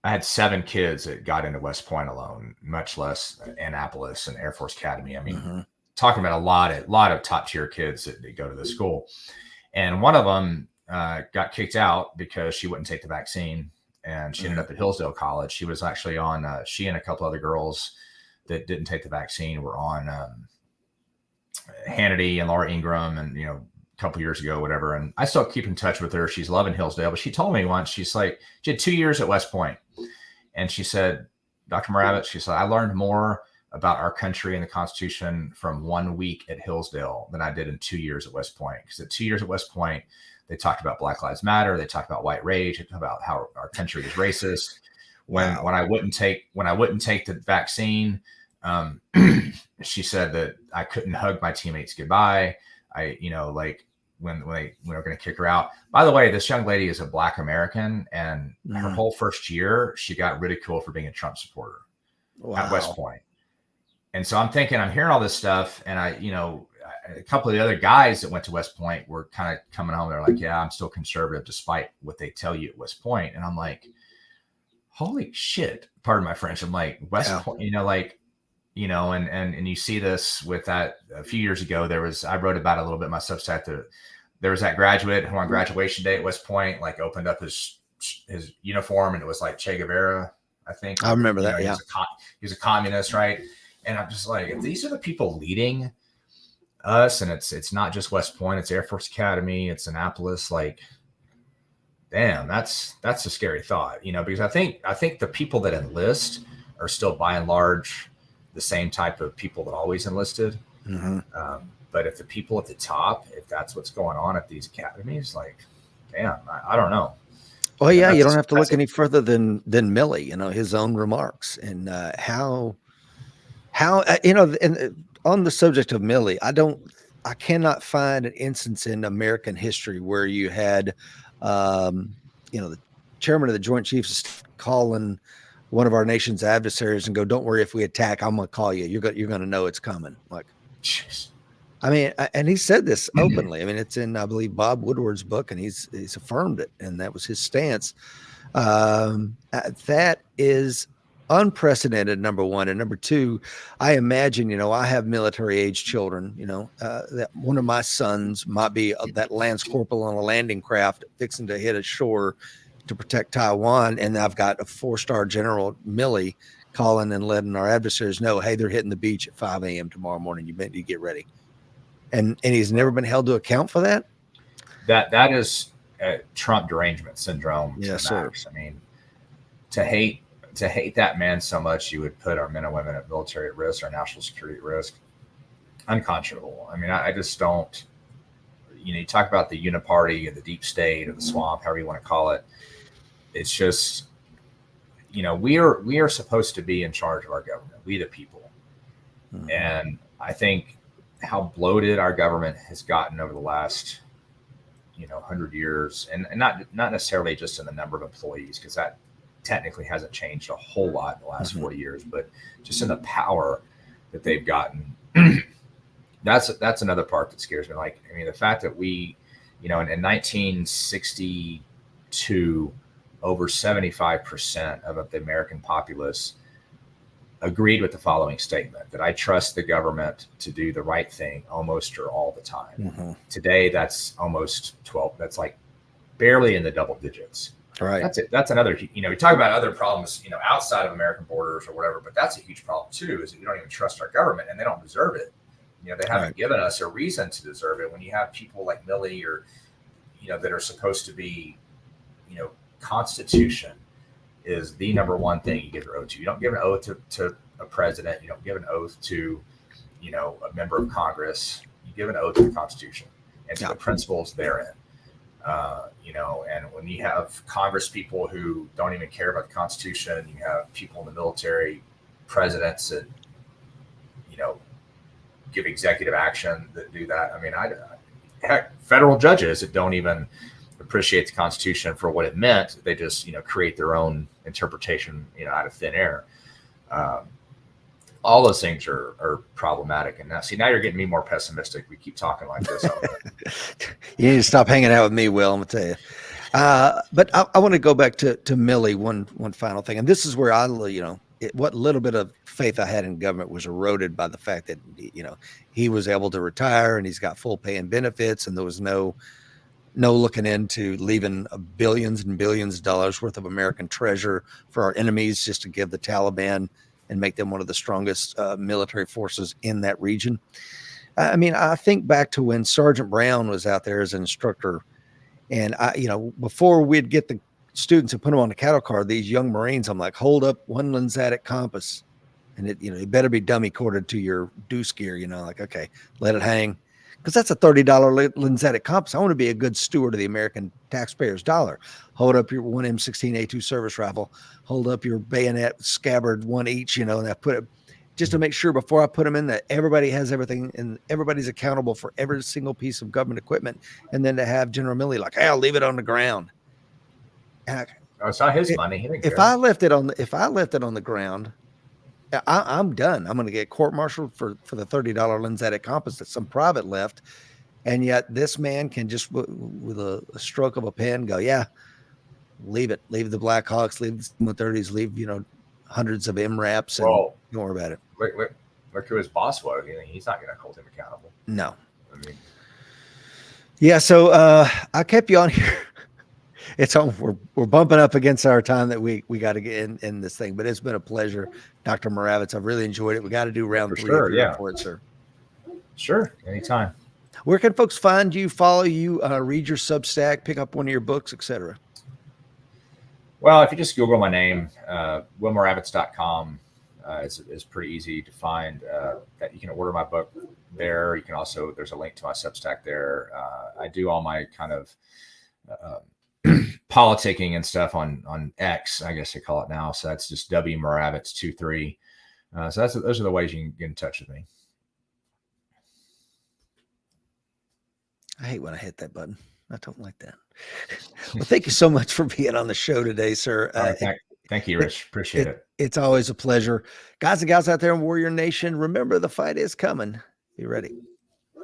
had 7 kids that got into West Point alone, much less Annapolis and Air Force Academy. I mean, talking about a lot of top tier kids that go to the school. And one of them, got kicked out because she wouldn't take the vaccine, and she ended up at Hillsdale College. She was actually on, she and a couple other girls that didn't take the vaccine were on Hannity and Laura Ingraham, and, a couple years ago, whatever. And I still keep in touch with her. She's loving Hillsdale, but she told me once, she's like, she had 2 years at West Point. And she said, Dr. Moravits, she said, I learned more about our country and the Constitution from 1 week at Hillsdale than I did in 2 years at West Point. Because at 2 years at West Point, they talked about Black Lives Matter. They talked about white rage. They talked about how our country is racist. When I wouldn't take the vaccine, she said that I couldn't hug my teammates goodbye. When we were going to kick her out. By the way, this young lady is a Black American, and her whole first year, she got ridiculed for being a Trump supporter at West Point. And so I'm hearing all this stuff, and a couple of the other guys that went to West Point were kind of coming home. They're like, yeah, I'm still conservative despite what they tell you at West Point. And I'm like, holy shit, pardon my French. I'm like, West Point, and you see this with that a few years ago. I wrote about it a little bit in my Substack. There was that graduate who on graduation day at West Point, like opened up his uniform, and it was like Che Guevara, I think. I remember that. He was a communist, right? And I'm just like, if these are the people leading us, and it's not just West Point, it's Air Force Academy, it's Annapolis, like, damn, that's a scary thought, because I think the people that enlist are still by and large the same type of people that always enlisted. But if the people at the top, if that's what's going on at these academies, like, damn, I don't know. Well, yeah, you don't have to look any further than Milley, his own remarks, and how and on the subject of Milley, I cannot find an instance in American history where you had, the chairman of the Joint Chiefs calling one of our nation's adversaries and go, "Don't worry, if we attack, I'm going to call you. You're going to know it's coming." Like, jeez. I mean, and he said this openly. I mean, it's in, I believe, Bob Woodward's book, and he's affirmed it, and that was his stance. That is unprecedented, number one. And number two, I imagine, I have military age children, that one of my sons might be that lance corporal on a landing craft fixing to hit a shore to protect Taiwan. And I've got a 4-star General Milley calling and letting our adversaries know, hey, they're hitting the beach at 5 a.m. tomorrow morning. You need to get ready. And he's never been held to account for that. That is Trump derangement syndrome. Yes, sir. I mean, to hate that man so much, you would put our men and women at military at risk, our national security at risk. Unconscionable. I mean, I just don't. You talk about the uniparty or the deep state or the swamp, however you want to call it. it's just, we are supposed to be in charge of our government, we the people. Mhm. And I think how bloated our government has gotten over the last 100 years, and not necessarily just in the number of employees, because that technically hasn't changed a whole lot in the last Mhm. 40 years, but just in the power that they've gotten. That's another part that scares me. Like, I mean, the fact that we, in 1962, over 75% of the American populace agreed with the following statement, that I trust the government to do the right thing almost or all the time. Mhm. Today, that's almost 12. That's like barely in the double digits. Right. That's it. That's another, we talk about other problems, outside of American borders or whatever, but that's a huge problem too, is that we don't even trust our government, and they don't deserve it. They haven't Right. given us a reason to deserve it. When you have people like Millie, or, that are supposed to be, Constitution is the number one thing you give your oath to. You don't give an oath to a president. You don't give an oath to, a member of Congress. You give an oath to the Constitution and to the principles therein. And when you have Congress people who don't even care about the Constitution, you have people in the military, presidents that, give executive action that do that. I mean, heck, federal judges that don't even appreciate the Constitution for what it meant. They just, create their own interpretation, out of thin air. All those things are problematic. And now you're getting me more pessimistic. We keep talking like this. You need to stop hanging out with me, Will. I'm gonna tell you. But I want to go back to Millie. One final thing, and this is where what little bit of faith I had in government was eroded by the fact that he was able to retire and he's got full pay and benefits, and there was no looking into leaving billions and billions of dollars worth of American treasure for our enemies just to give the Taliban and make them one of the strongest military forces in that region. I mean, I think back to when Sergeant Brown was out there as an instructor, and before we'd get the students and put them on the cattle car, these young Marines, I'm like, hold up one lensatic compass, and it better be dummy corded to your deuce gear, like, okay, let it hang, because that's a $30 lensatic compass. I want to be a good steward of the American taxpayer's dollar. Hold up your 1M16A2 service rifle, hold up your bayonet scabbard, one each, and I put it just to make sure before I put them in that everybody has everything and everybody's accountable for every single piece of government equipment. And then to have General Milley like, hey, I'll leave it on the ground. It's not his money. If I left it on the ground, I'm done. I'm going to get court-martialed for the $30 lensatic compass that some private left. And yet this man can just, with a stroke of a pen, go, yeah, leave it. Leave the Black Hawks, leave the 130s, leave, hundreds of MRAPs, and don't worry about it. Look who his boss was. He's not going to hold him accountable. No. I mean, yeah. So I kept you on here. It's on. We're bumping up against our time that we got to get in this thing, but it's been a pleasure, Dr. Moravits. I've really enjoyed it. We got to do round 3 sure, yeah. for it, sir. Sure, anytime. Where can folks find you, follow you, read your Substack, pick up one of your books, etc.? Well, if you just Google my name, willmoravits.com, is pretty easy to find. That you can order my book there. You can also, there's a link to my Substack there. I do all my kind of politicking and stuff on X, I guess they call it now. So that's just W Moravits23. So those are the ways you can get in touch with me. I hate when I hit that button. I don't like that. Well, thank you so much for being on the show today, sir. Thank you, Rich. Appreciate it. It's always a pleasure. Guys and gals out there in Warrior Nation, remember the fight is coming. Be ready.